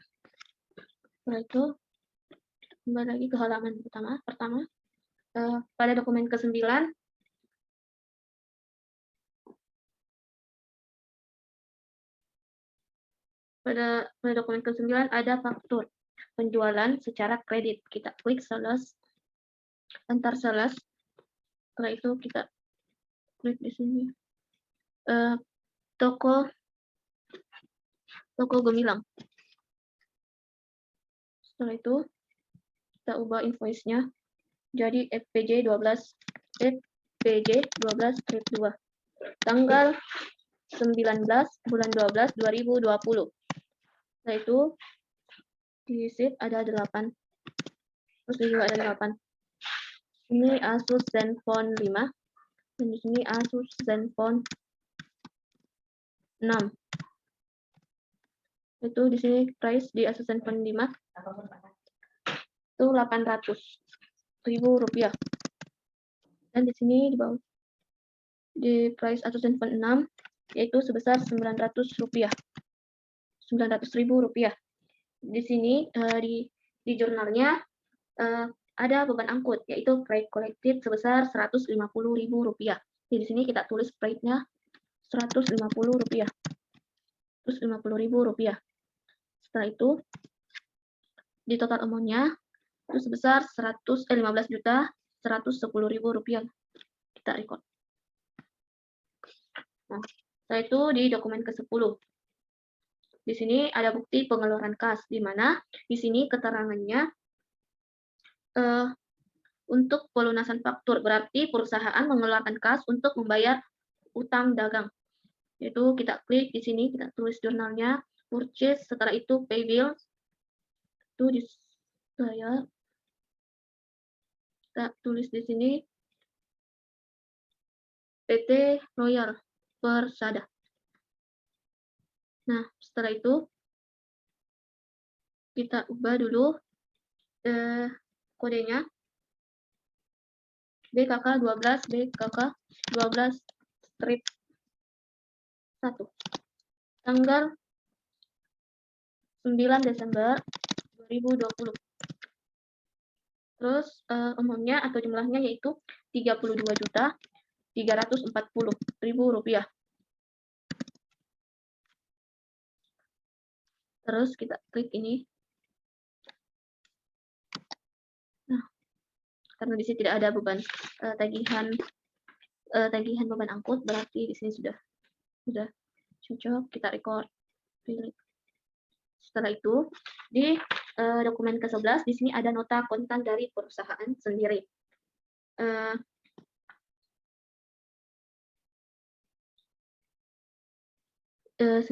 Speaker 1: Setelah itu kembali lagi ke halaman pertama. Pada dokumen ke-9 pada dokumen ke-9 ada faktur penjualan secara kredit. Kita klik sales, enter sales. Setelah itu kita klik di sini toko Gemilang. Setelah itu kita ubah invoice-nya jadi FPJ 12/2 tanggal 19 bulan 12 2020. Setelah itu di sheet ada 8. Terus juga ada 8. Ini Asus Zenfone 5 dan di sini Asus Zenfone 6. Itu di sini price di Asus Zenfone 5 itu 800.000 rupiah. Dan di sini di bawah di price Asus Zenfone 6 yaitu sebesar 900 rupiah. 900.000 rupiah. Di sini di jurnalnya ada beban angkut yaitu freight collected sebesar 150.000 rupiah. Di sini kita tulis freight-nya 150 rupiah. 150.000 rupiah. Setelah itu di total amount-nya itu sebesar 15.110.000 rupiah. Kita record. Nah, setelah itu di dokumen ke-10. Di sini ada bukti pengeluaran kas, di mana di sini keterangannya untuk pelunasan faktur, berarti perusahaan mengeluarkan kas untuk membayar utang dagang. Yaitu kita klik di sini, kita tulis jurnalnya, purchase, setelah itu pay bill. Itu di saya kita tulis di sini PT Royal Persada. Nah, setelah itu kita ubah dulu kodenya BKK 12/1 tanggal 9 Desember 2020. Terus amount-nya atau jumlahnya yaitu Rp32.340.000. Terus kita klik ini. Nah, karena di sini tidak ada beban tagihan beban angkut, berarti di sini sudah cocok. Kita record, pilih. Setelah itu di dokumen ke-11 di sini ada nota kontan dari perusahaan sendiri.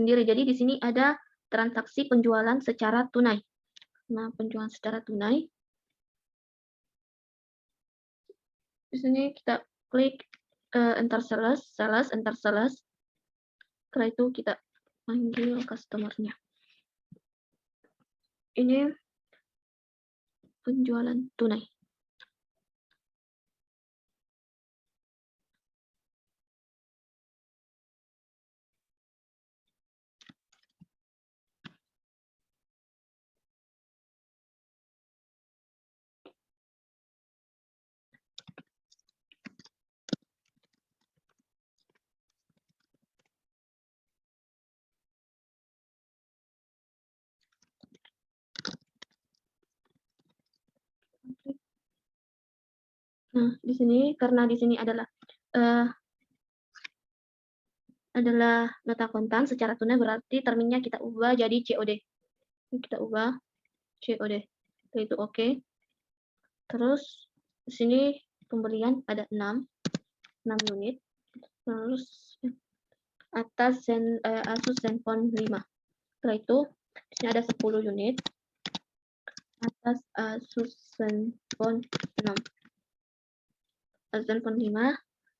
Speaker 1: Jadi di sini ada transaksi penjualan secara tunai. Nah, penjualan secara tunai. Di sini kita klik enter sales, enter sales. Setelah itu kita panggil customer-nya. Ini penjualan tunai. Nah, di sini karena di sini adalah nota kontan secara tunai, berarti terminnya kita ubah jadi COD. Kita ubah COD. Itu oke. Terus di sini pembelian ada 6 unit. Terus atas Asus Zenfone 5. Setelah itu di sini ada 10 unit. Atas Asus Zenfone 6. Asus Zenfone 5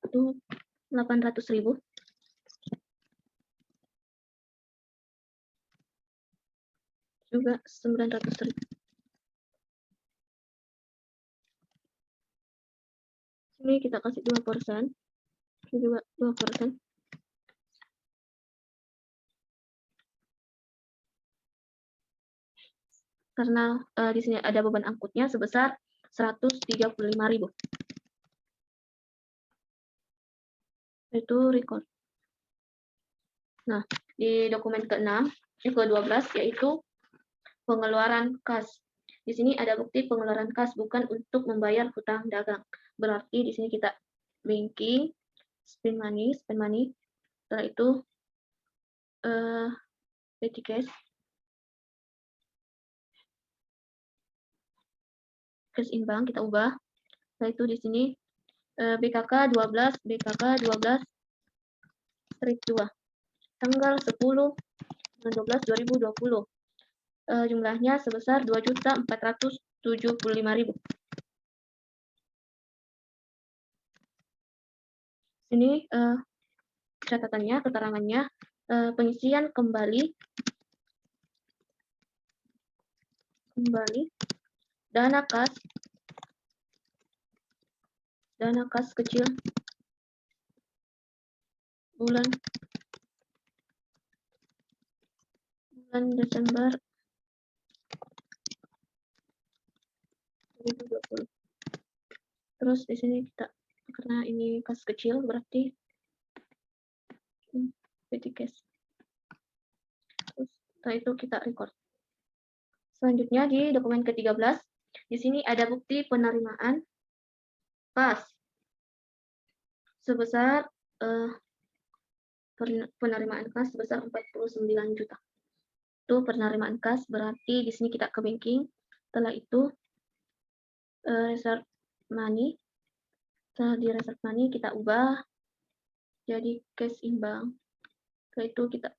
Speaker 1: itu 800.000. Juga 900.000. Ini kita kasih 2%. Ini juga 2%. Karena di sini ada beban angkutnya sebesar 135.000. Itu record. Nah, di dokumen ke-12 yaitu pengeluaran kas. Di sini ada bukti pengeluaran kas bukan untuk membayar hutang dagang. Berarti di sini kita banking, spend money. Setelah itu petty cash imbang kita ubah. Setelah itu di sini BKK 12 strip 2 tanggal 10/12/2020. Jumlahnya sebesar 2.475.000. Ini catatannya, keterangannya, pengisian kembali dana kas kecil bulan Desember 2020. Terus di sini kita, karena ini kas kecil berarti petty cash. Terus setelah itu kita record. Selanjutnya di dokumen ke-13 di sini ada bukti penerimaan kas sebesar penerimaan kas sebesar 49 juta. Itu penerimaan kas, berarti di sini kita ke banking. Setelah itu reserve money. Setelah di reserve money kita ubah jadi cash imbang. Setelah itu kita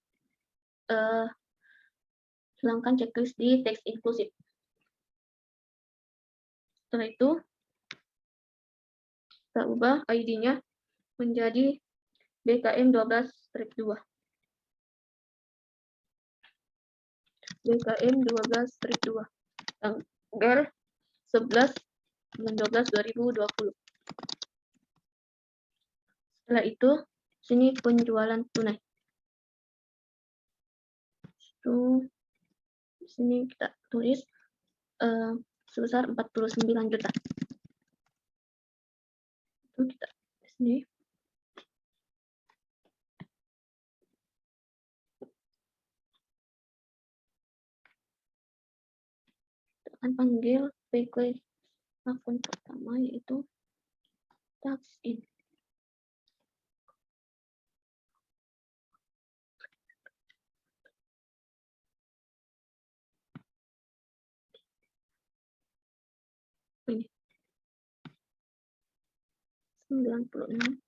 Speaker 1: hilangkan checklist di teks inklusif. Setelah itu kita ubah ID-nya menjadi BKM 12-2. BKM 12-2 tanggal 11/12/2020. Setelah itu sini penjualan tunai. Itu sini kita tulis sebesar 49 juta. Itu kita di sini. Kita akan panggil weekly akun pertama, yaitu tax in. Ini 96.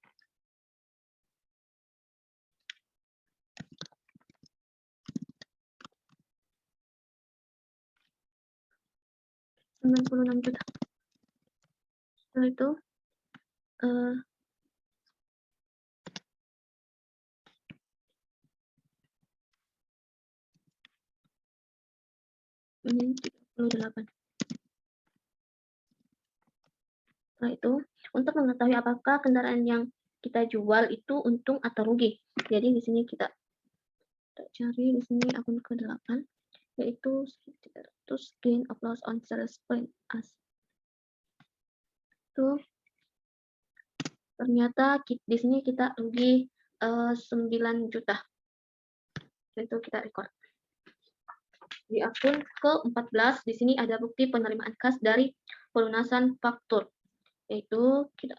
Speaker 1: Juta. Setelah itu ini 38. Setelah itu, untuk mengetahui apakah kendaraan yang kita jual itu untung atau rugi. Jadi di sini kita cari di sini akun ke-8, yaitu 300 gain of loss on sales point as. Itu ternyata di sini kita rugi 9 juta. Itu kita record. Di akun ke-14 di sini ada bukti penerimaan kas dari pelunasan faktur, yaitu kita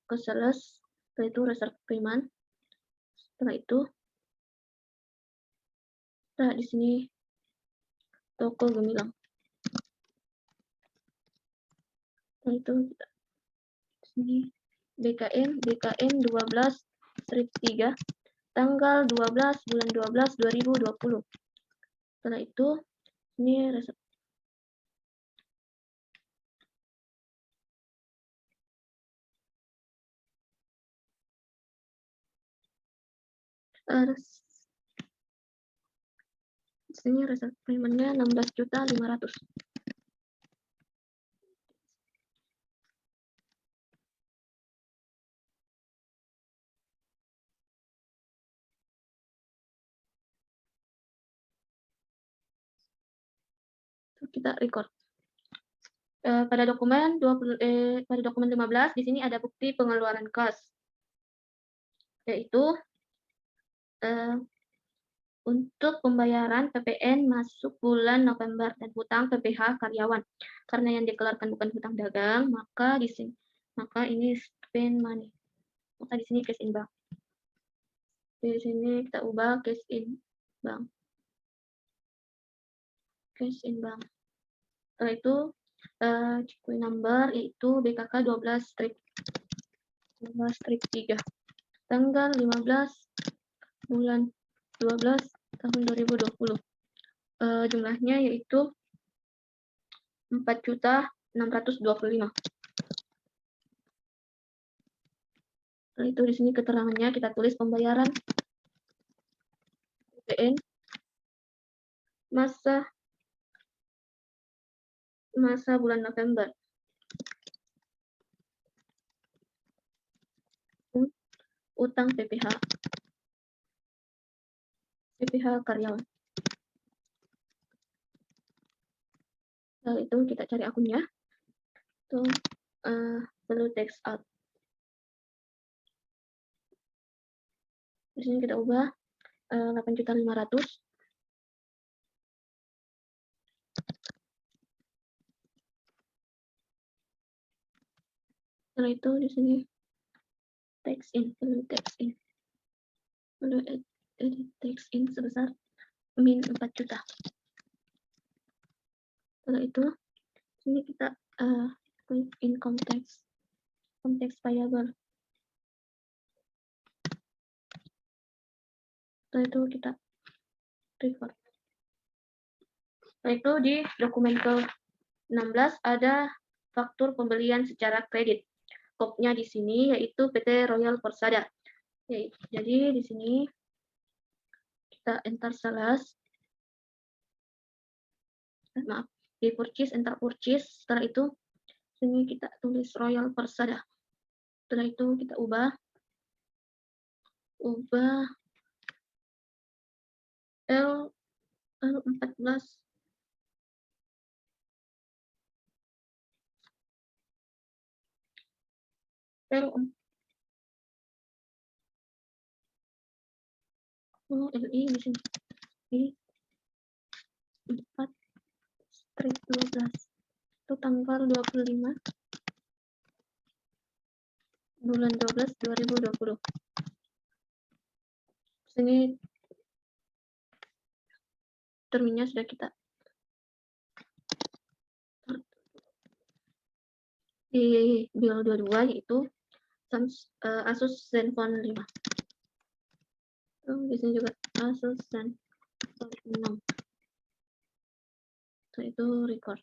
Speaker 1: ke sales, setelah itu reserve payment, setelah itu kita di sini toko gemilang, setelah itu kita di sini BKN 12/3 tanggal 12 bulan 12 2020. Setelah itu ini reserve di sini reserve payment-nya 16.500.000. Kita record. Pada dokumen 15 di sini ada bukti pengeluaran kas, yaitu untuk pembayaran PPN masuk bulan November dan hutang PPh karyawan. Karena yang dikeluarkan bukan hutang dagang, maka ini spend money. Maka di sini cash in bank. Di sini kita ubah cash in bank. Cash in bank. Setelah itu CUI number yaitu BKK 12/3 tanggal 15 bulan 12 tahun 2020. Jumlahnya yaitu 4.625. Setelah itu di sini keterangannya kita tulis pembayaran PPN masa bulan November. Utang PPh karyawan. Setelah itu kita cari akunnya. Itu perlu text out. Di sini kita ubah 8.500.000. Setelah itu di sini text in, perlu edit text in sebesar min 4 juta. Setelah itu sini kita klik income tax payable. Setelah itu kita record. Setelah itu di dokumen ke-16 ada faktur pembelian secara kredit. Kopnya di sini yaitu PT Royal Persada. Jadi di sini kita enter sales. Maaf, di purchase enter purchase. Setelah itu sini kita tulis Royal Persada. Setelah itu kita ubah L14 LI di sini. Ini 4 strip 12. Itu tanggal 25 bulan 12 2020. Sini terminnya sudah kita di build 22, yaitu Asus Zenfone 5. Di sini juga Asus Zenfone 6. Itu record.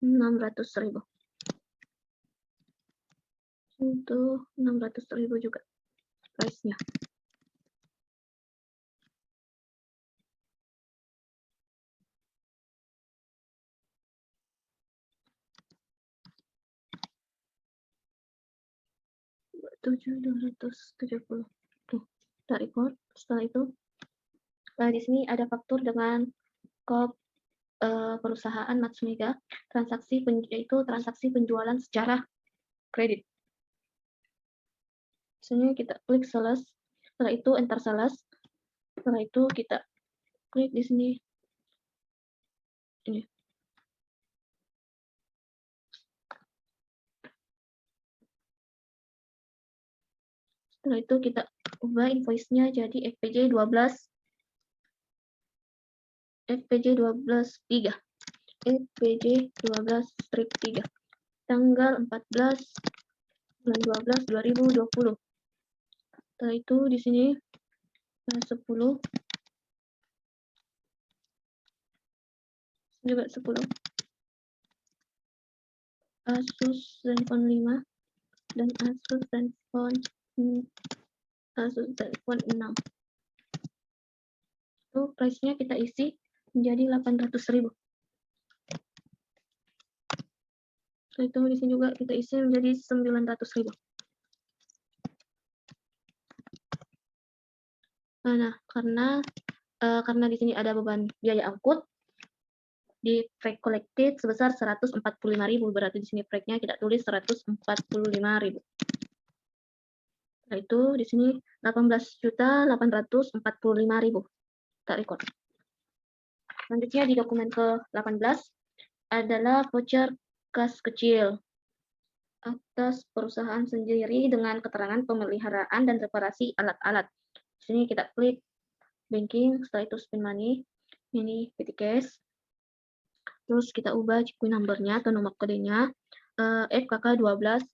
Speaker 1: Rp600.000. Itu 600.000 juga price-nya. $7.270. Tuh, kita record. Setelah itu, di sini ada faktur dengan kode perusahaan Matsumega, yaitu transaksi penjualan secara kredit. Di sini kita klik sales, setelah itu enter sales, setelah itu kita klik di sini ini. Setelah itu kita ubah invoice-nya jadi FPJ 12 3. FPJ 12 strip 3. Tanggal 14 bulan 12 2020. Setelah itu di sini 10 juga 10 Asus Zenfone 5 dan Asus Zenfone 6. Itu price-nya kita isi menjadi 800.000. Itu di sini juga kita isi menjadi 900.000. Nah, karena di sini ada beban biaya angkut, di freight collected sebesar 145.000, berarti di sini freight-nya kita tulis 145.000. Nah, itu di sini 18.845.000 kita record. Selanjutnya di dokumen ke-18 adalah voucher kas kecil atas perusahaan sendiri dengan keterangan pemeliharaan dan reparasi alat-alat. Di sini kita klik banking, setelah itu spend money, ini petty cash. Terus kita ubah QUIC number-nya atau nomor kodenya FKK12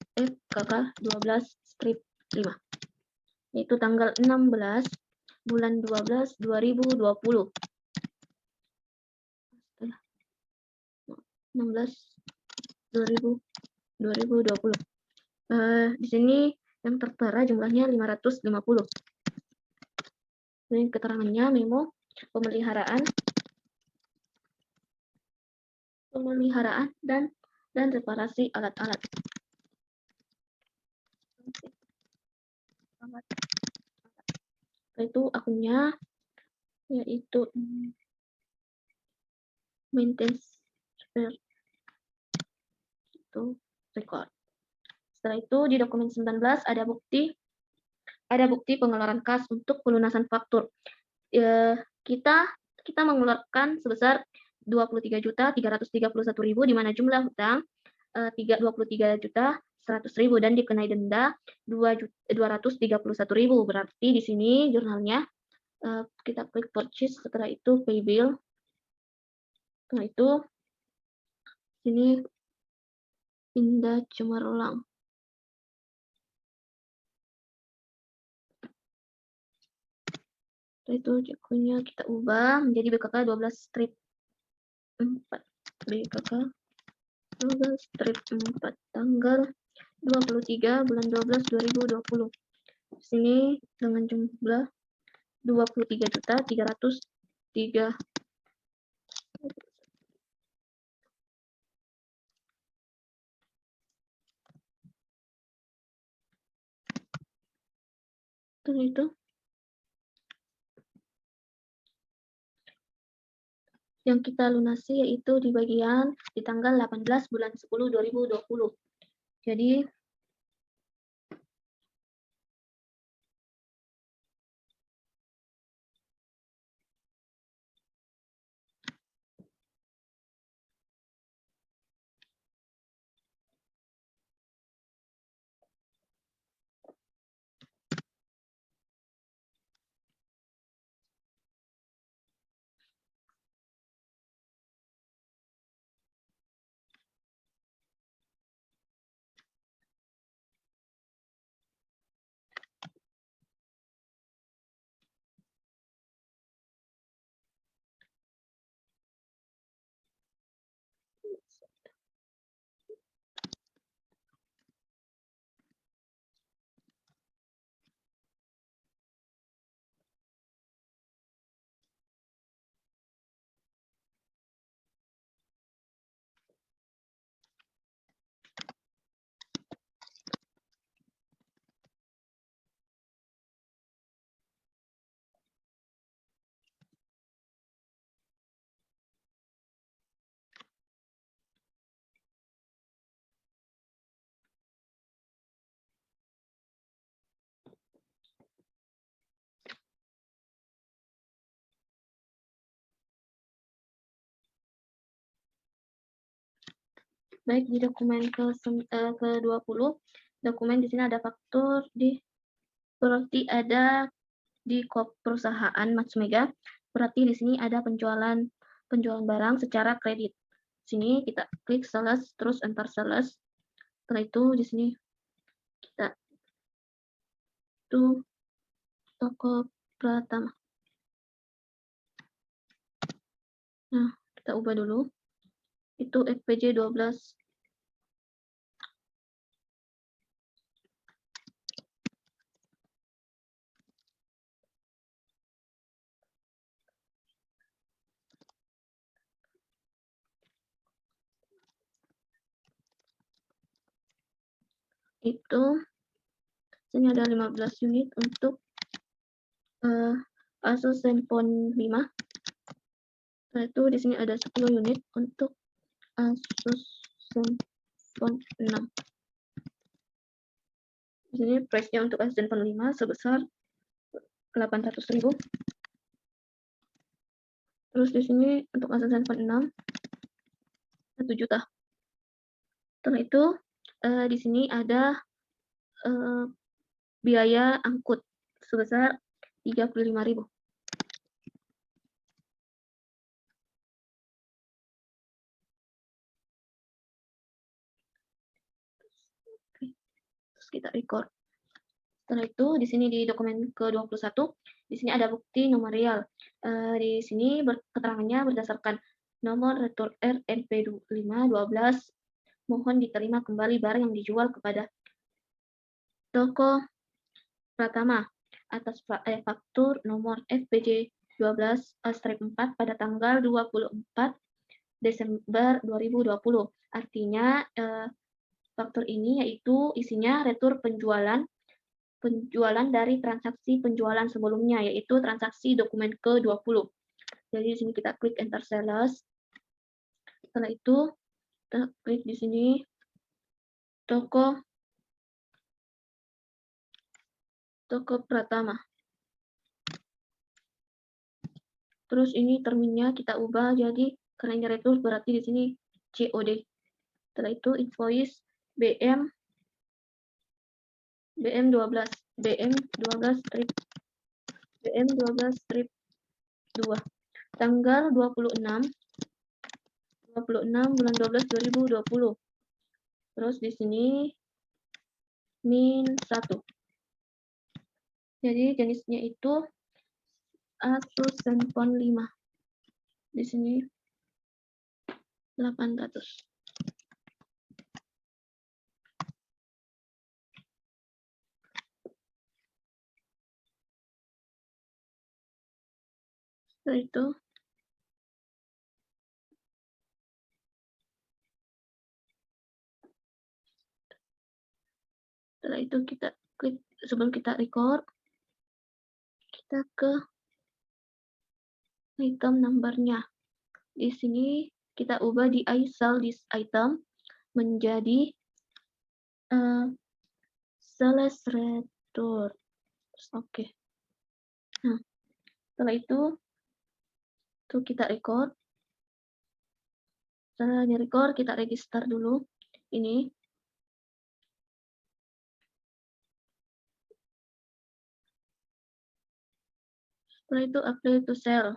Speaker 1: strip 5. Yaitu tanggal 16 bulan 12 2020. 2020. Di sini yang tertera jumlahnya 550. Ini keterangannya memo pemeliharaan dan reparasi alat-alat. Itu akunnya, yaitu maintenance itu record. Setelah itu di dokumen 19 ada bukti pengeluaran kas untuk pelunasan faktur. Kita mengeluarkan sebesar 23.331.000, di mana jumlah hutang 23.100.000 dan dikenai denda 231.000. Berarti di sini jurnalnya kita klik purchase, setelah itu pay bill. Setelah itu sini pindah cemerlang. Setelah itu jagonya kita ubah menjadi BKK 12 strip 4. BKK 12 strip 4 tanggal 23 bulan 12 2020. Di sini dengan jumlah 23.303. Setelah itu yang kita lunasi yaitu di bagian di tanggal 18 bulan 10 2020. Jadi baik di dokumen ke-20, dokumen di sini ada faktur berarti ada di perusahaan Matsumega, berarti di sini ada penjualan barang secara kredit. Sini kita klik sales, terus enter sales. Setelah itu di sini kita itu toko Pratama. Nah, kita ubah dulu. Itu FPJ 12. Itu sini ada 15 unit untuk Asus Zenfone 5. Setelah itu di sini ada 10 unit untuk Asus Zenfone 6. Di sini price-nya untuk Asus Zenfone 5 sebesar 800.000. Terus di sini untuk Asus Zenfone 6 1 juta. Setelah itu di sini ada biaya angkut sebesar 35.000. Terus kita record. Setelah itu di sini di dokumen ke-21 di sini ada bukti nomor real. Di sini keterangannya berdasarkan nomor retur RNP512 mohon diterima kembali barang yang dijual kepada toko Pratama atas faktur nomor FPJ 12-4 pada tanggal 24 Desember 2020. Artinya faktur ini yaitu isinya retur penjualan dari transaksi penjualan sebelumnya, yaitu transaksi dokumen ke-20. Jadi di sini kita klik enter sales. Setelah itu kita klik di sini toko Pratama. Terus ini terminnya kita ubah jadi karena ini retur berarti di sini COD. Setelah itu invoice BM 12 strip 2 tanggal 26 bulan 12 2020. Terus di sini min 1. Jadi jenisnya itu Asus Zenfone 5. Di sini 800. Setelah itu kita klik sebelum kita record kita ke item number-nya. Di sini kita ubah di I sell this item menjadi sales return. Oke. Nah, setelah itu tuh kita record. Setelah di-record, kita register dulu. Ini. Setelah itu apply to sell.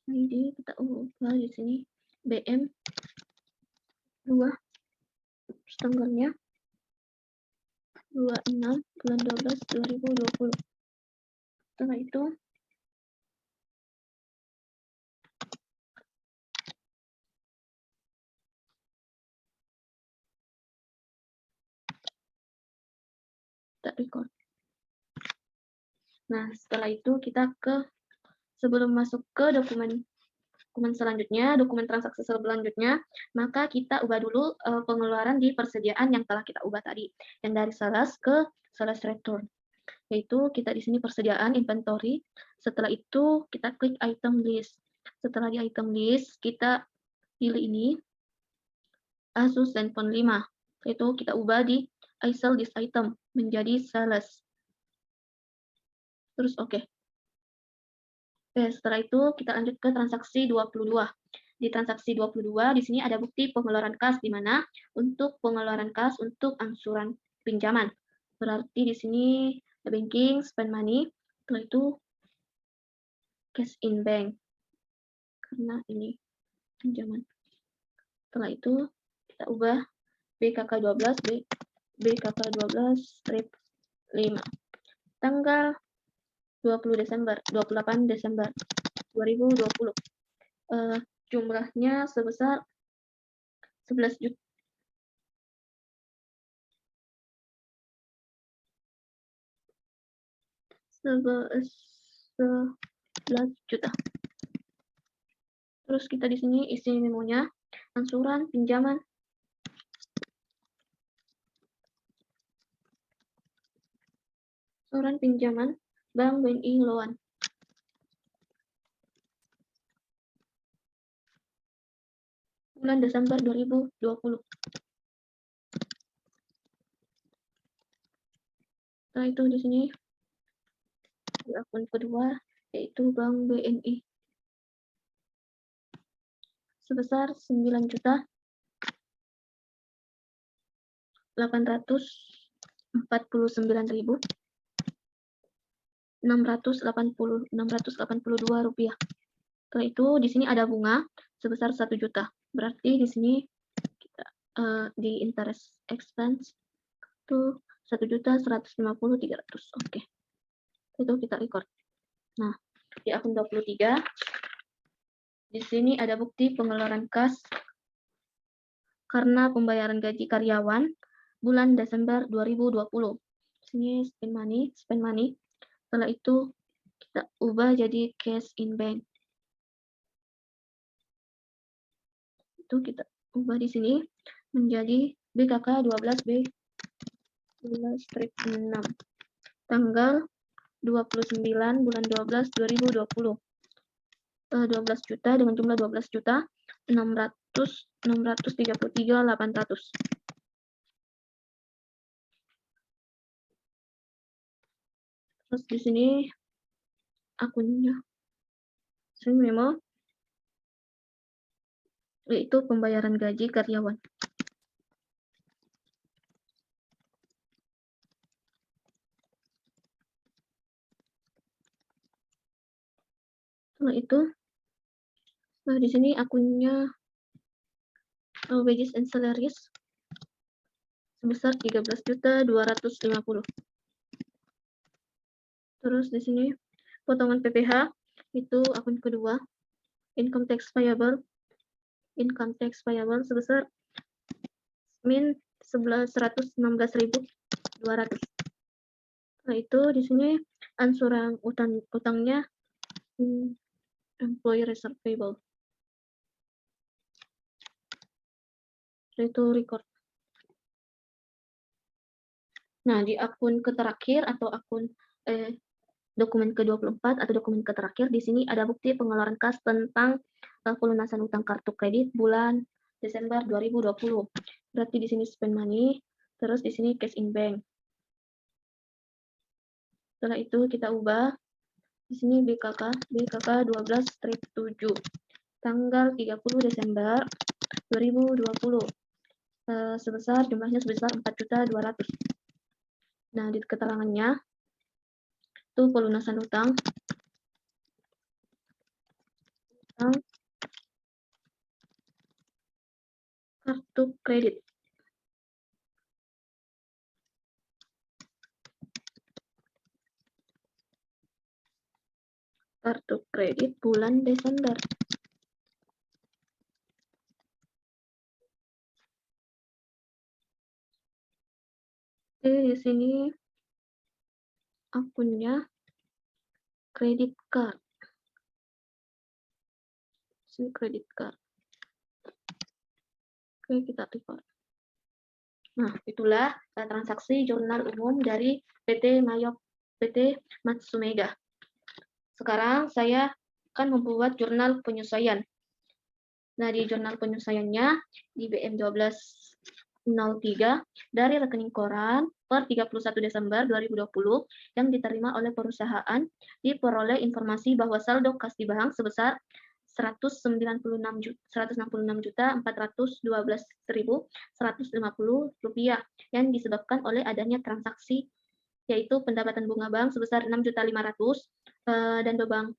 Speaker 1: Jadi kita ubah di sini BM 2 tanggalnya 26 bulan 12 2020. Setelah itu kita record. Nah, setelah itu kita sebelum masuk ke dokumen selanjutnya, dokumen transaksi selanjutnya, maka kita ubah dulu pengeluaran di persediaan yang telah kita ubah tadi, yang dari sales ke sales return. Yaitu kita di sini persediaan inventory. Setelah itu kita klik item list. Setelah di item list, kita pilih ini Asus Zenfone 5. Itu kita ubah di I sell this item menjadi sales. Terus oke. Oke, setelah itu kita lanjut ke transaksi 22. Di transaksi 22 di sini ada bukti pengeluaran kas di mana untuk pengeluaran kas untuk angsuran pinjaman. Berarti di sini banking, spend money, setelah itu cash in bank. Karena ini pinjaman. Setelah itu kita ubah BKK 12 BKK 12 strip 5. Tanggal 28 Desember 2020. Jumlahnya sebesar 11 juta. Terus kita di sini isi memonya, angsuran pinjaman. Angsuran pinjaman Bank BNI Loan. Bulan Desember 2020. Setelah itu di sini di akun kedua yaitu Bank BNI sebesar 9.849.682 rupiah. Setelah itu di sini ada bunga sebesar 1 juta. Berarti di sini kita di interest expense itu 1.150.300. Oke. Itu kita record. Nah, di akun 23 di sini ada bukti pengeluaran kas karena pembayaran gaji karyawan bulan Desember 2020. Sini spend money. Setelah itu kita ubah jadi cash in bank. Itu kita ubah di sini menjadi BKK 12B 12/6. Tanggal 29 bulan 12 2020. 12 juta dengan jumlah 12 juta 633.800. Terus di sini akunnya saya memo yaitu pembayaran gaji karyawan. Setelah itu di sini akunnya wages and salaries sebesar 13.250. Terus di sini potongan PPh itu akun kedua income tax payable sebesar min 116.200. Nah, itu di sini angsuran utangnya employee reservable. Itu record. Nah, di akun terakhir atau akun dokumen ke-24 atau dokumen terakhir, di sini ada bukti pengeluaran kas tentang pelunasan utang kartu kredit bulan Desember 2020. Berarti di sini spend money, terus di sini cash in bank. Setelah itu kita ubah di sini BKK 12-7 tanggal 30 Desember 2020 jumlahnya sebesar 4.200.000. Nah, di keterangannya itu pelunasan utang kartu kredit. Kartu kredit bulan Desember. Oke, di sini akunnya kredit card. Sini kredit card. Oke, kita report. Nah, itulah transaksi jurnal umum dari PT Matsumega. Sekarang saya akan membuat jurnal penyesuaian. Nah, di jurnal penyesuaiannya di BM 1203 dari rekening koran per 31 Desember 2020 yang diterima oleh perusahaan diperoleh informasi bahwa saldo kas di bank sebesar 196.412.150 rupiah yang disebabkan oleh adanya transaksi yaitu pendapatan bunga bank sebesar 6.500.000 dan beban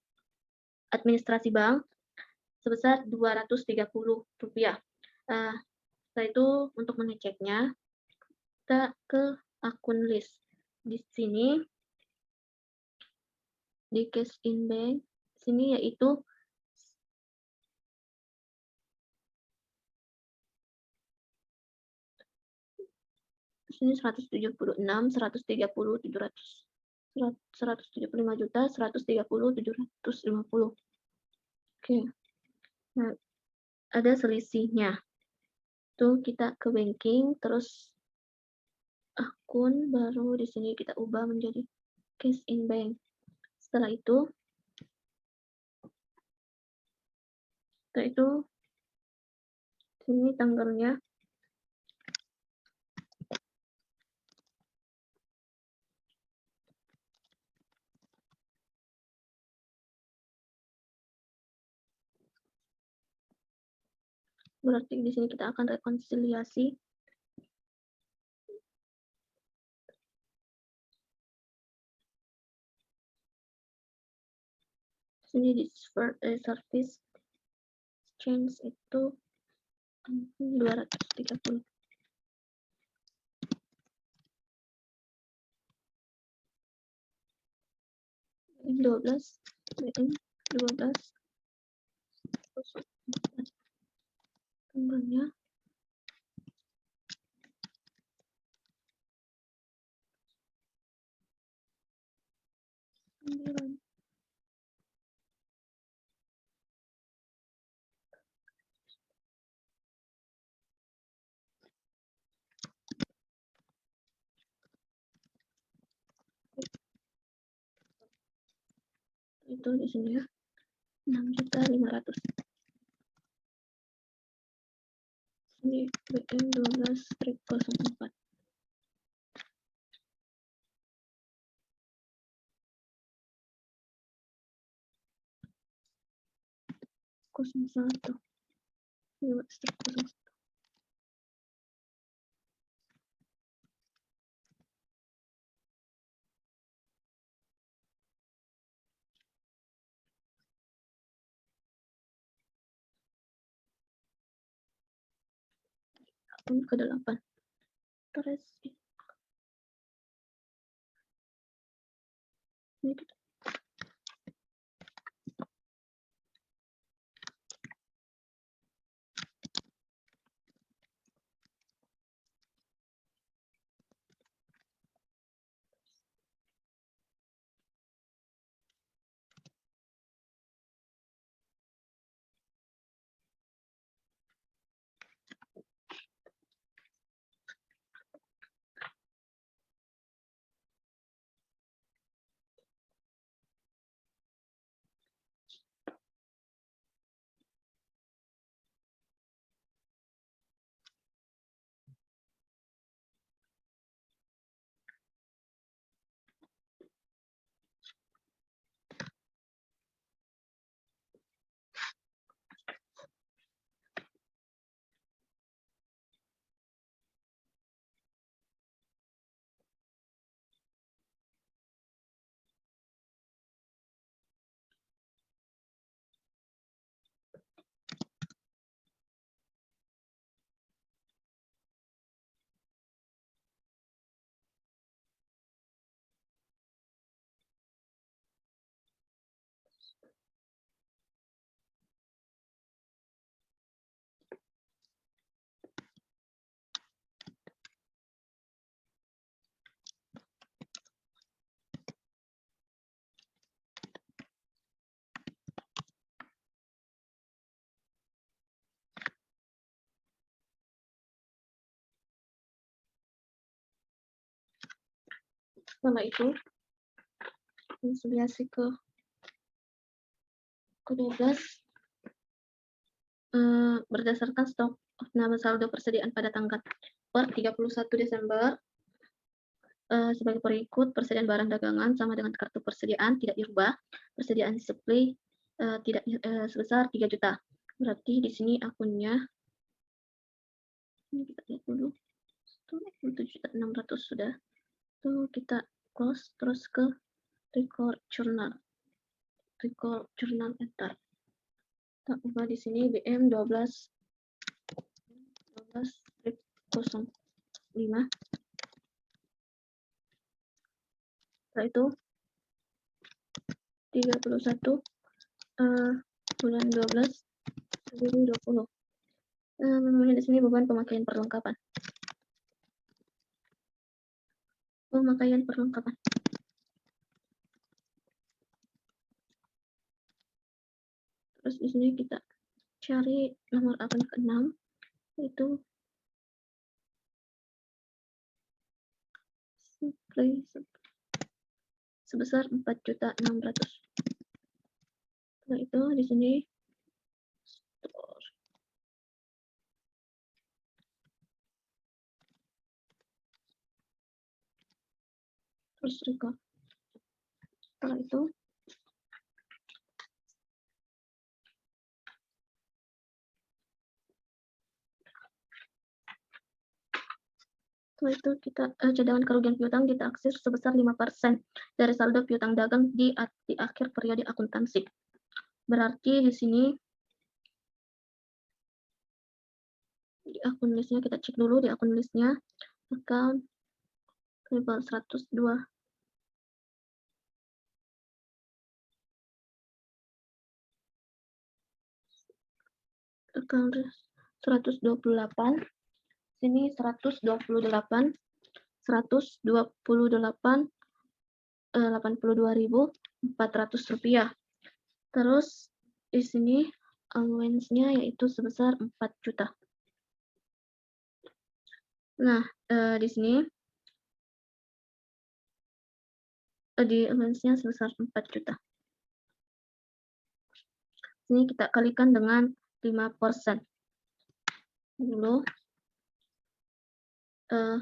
Speaker 1: administrasi bank sebesar 230 rupiah. Setelah itu untuk mengeceknya kita ke akun list. Di sini di cash in bank sini yaitu sini 176, 130, 700, 175.130.750. Oke. Nah, ada selisihnya. Tuh kita ke banking terus akun baru di sini kita ubah menjadi cash in bank. Setelah itu sini tanggalnya berarti di sini kita akan rekonsiliasi. Sini di service change itu 230. BM 12 tanggalnya itu di sini ya 6.500. Ini BM 12-04. Kosong satu. Akun ke-8. Terus ini kita Setelah itu konsoliasi ke 12 berdasarkan stok nama saldo persediaan pada tanggal per 31 Desember sebagai berikut: persediaan barang dagangan sama dengan kartu persediaan tidak dirubah, persediaan supply tidak sebesar 3 juta. Berarti di sini akunnya ini kita lihat dulu. 7.600.000 sudah. Tuh kita close terus ke record journal enter. Kita ubah di sini BM 12/05. Setelah itu 31 bulan 12 2020. Namanya di sini beban pemakaian perlengkapan. Terus di sini kita cari nomor akun ke-6, yaitu supply sebesar 4.600.000. Setelah itu di sini store. Terus record. Setelah itu kita cadangan kerugian piutang ditaksir sebesar 5% dari saldo piutang dagang di akhir periode akuntansi. Berarti di sini di akun listnya kita cek dulu, di akun listnya account level 102. Account 128. Sini 128 82.400 rupiah. Terus di sini allowance-nya yaitu sebesar 4 juta. Nah, di sini di allowance-nya sebesar 4 juta. Ini kita kalikan dengan 5%. Dulu 0,05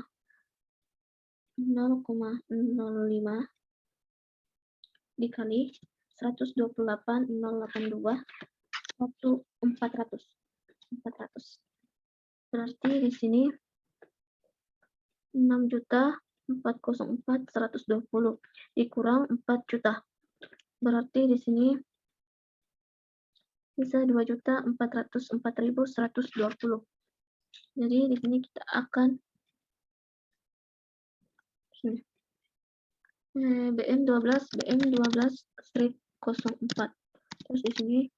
Speaker 1: dikali 128.082 400. Berarti di sini 6.404.120 dikurang 4 juta. Berarti di sini bisa 2.404.120. Jadi di sini kita akan BM12/04. Terus di sini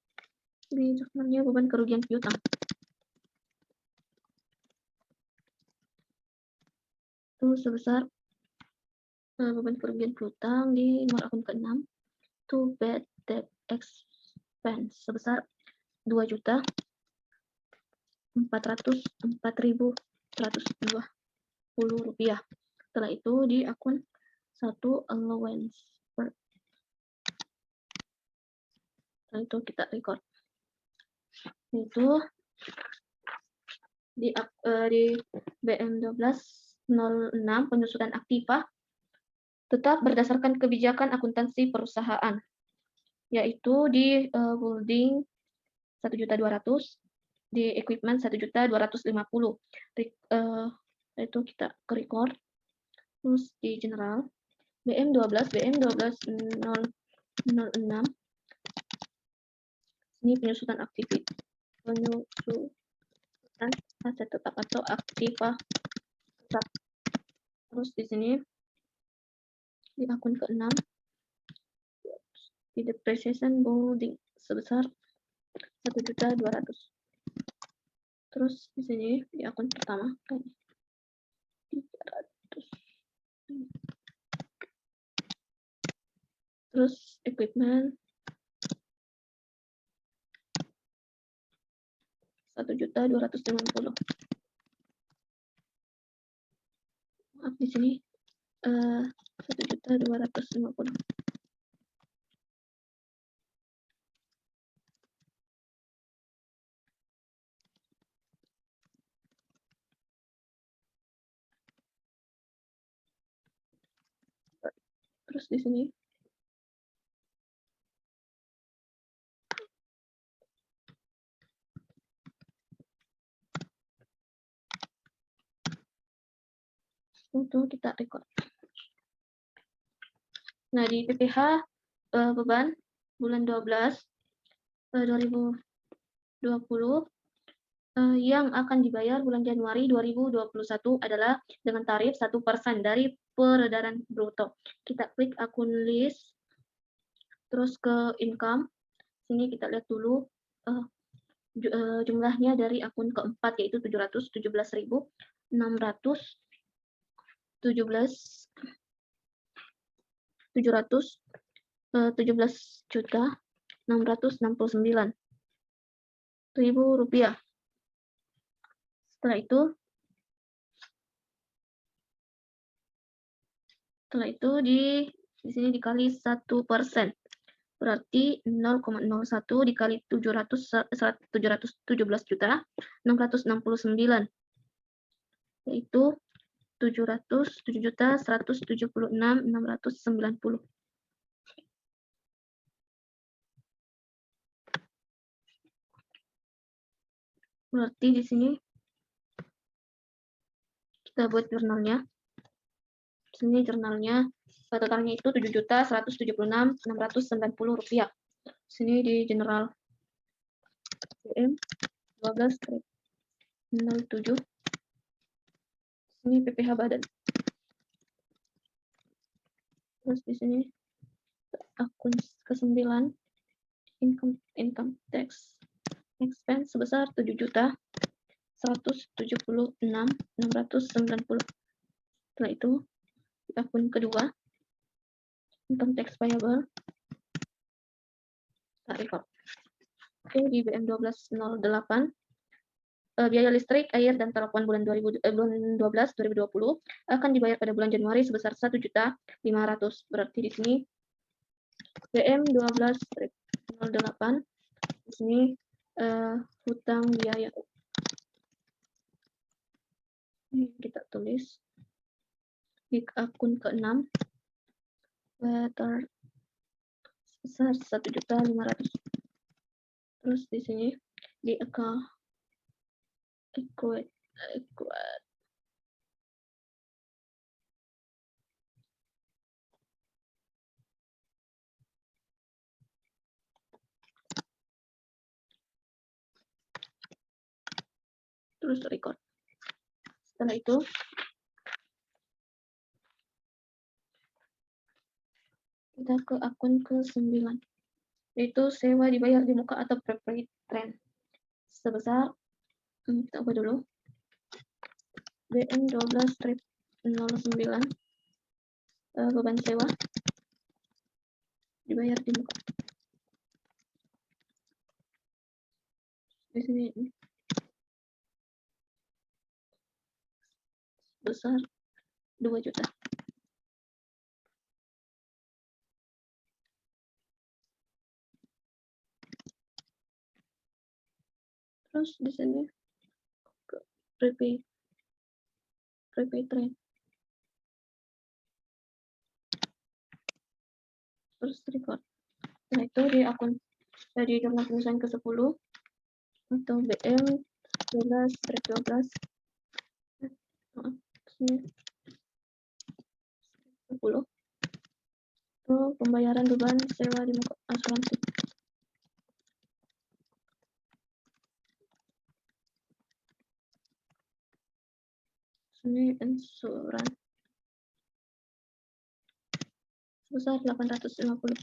Speaker 1: di jurnalnya beban kerugian piutang. Itu sebesar beban kerugian piutang di nomor akun ke-6 to bad debt expense sebesar 2.404.120 rupiah. Setelah itu di akun 1 allowance. Setelah itu kita record. Itu di BM 12/06 penyusutan aktiva tetap berdasarkan kebijakan akuntansi perusahaan, yaitu di building 1.200.000, di equipment 1.250.000. Itu kita ke record. Terus di general BM 12/06 ini penyusutan aktivitas, penyusutan aset tetap atau aktiva tetap. Terus di sini di akun ke-6 di depreciation building sebesar 1.200.000. Terus di sini di akun pertama 300. Terus equipment 1.250.000. Maaf di sini 1.250.000. Terus di sini untuk kita record. Nah, di PPh beban bulan 12 2020 yang akan dibayar bulan Januari 2021 adalah dengan tarif 1% dari peredaran bruto. Kita klik akun list, terus ke income. Sini kita lihat dulu jumlahnya dari akun keempat, yaitu 717.669.000 rupiah. Setelah itu di sini dikali 1%. Berarti 0,01 dikali 717.669, yaitu 707.176.690. Berarti di sini kita buat jurnalnya. Di sini jurnalnya totalnya itu 7.176.690 rupiah. Di sini di general BM 12.07. Ini PPh badan. Terus di sini akun ke-9 income tax expense sebesar 7.176.690. Setelah itu di akun kedua income tax payable kita record. Oke, di BM 1208 biaya listrik, air, dan telepon bulan 12 2020 akan dibayar pada bulan Januari sebesar 1.500.000. Berarti di sini BM 1208 di sini hutang biaya. Ini kita tulis di akun ke-6 sebesar 1.500.000. Terus di sini di account equate terus record. Setelah itu kita ke akun ke-9, yaitu sewa dibayar di muka atau prepaid rent sebesar, kita ubah dulu, BM 12.09 beban sewa dibayar di muka. Di sini besar 2 juta. Terus di sini prepaid rent. Terus record. Nah, itu di akun dari jurnal penyusuan ke-10 atau BM 12/12 10 itu pembayaran beban sewa di muka asuransi. Ini insuran sebesar 850.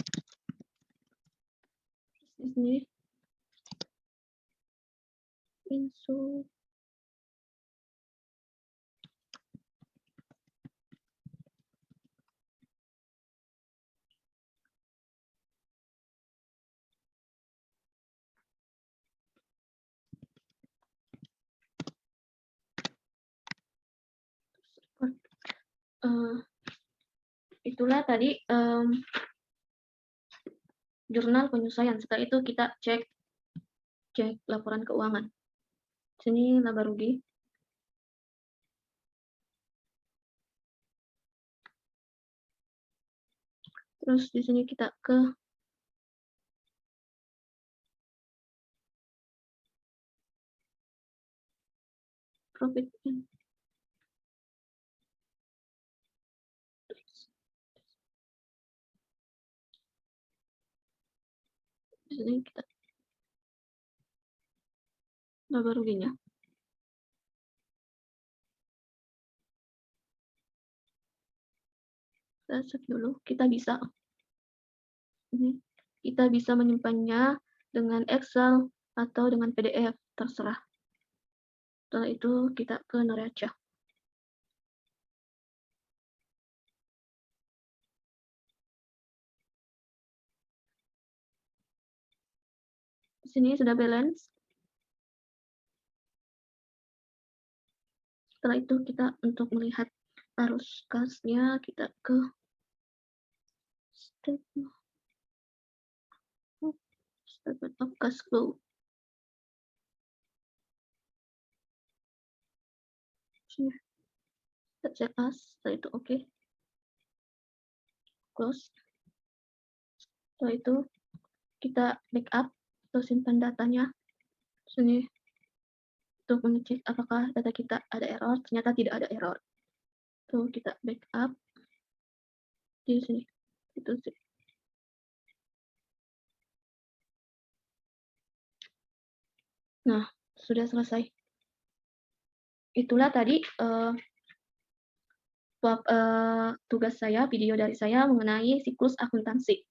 Speaker 1: Di sini Itulah tadi jurnal penyesuaian. Setelah itu kita cek laporan keuangan. Sini laba rugi. Terus di sini kita ke profit and di sini kita laba ruginya. Kita save dulu. Kita bisa menyimpannya dengan Excel atau dengan PDF, terserah. Setelah itu kita ke neraca. Di sini sudah balance. Setelah itu kita untuk melihat arus kasnya kita ke statement of cash flow. Sini kita cek as, setelah itu oke. Close. Setelah itu kita backup atau simpan datanya. Sini untuk mengecek apakah data kita ada error. Ternyata tidak ada error. Tuh kita backup di sini. Itu sih. Nah, sudah selesai. Itulah tadi tugas saya, video dari saya mengenai siklus akuntansi.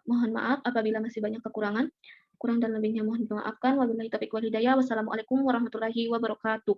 Speaker 1: Mohon maaf apabila masih banyak kekurangan. Kurang dan lebihnya mohon dimaafkan. Wabillahi taufiq wal hidayah. Wassalamualaikum warahmatullahi wabarakatuh.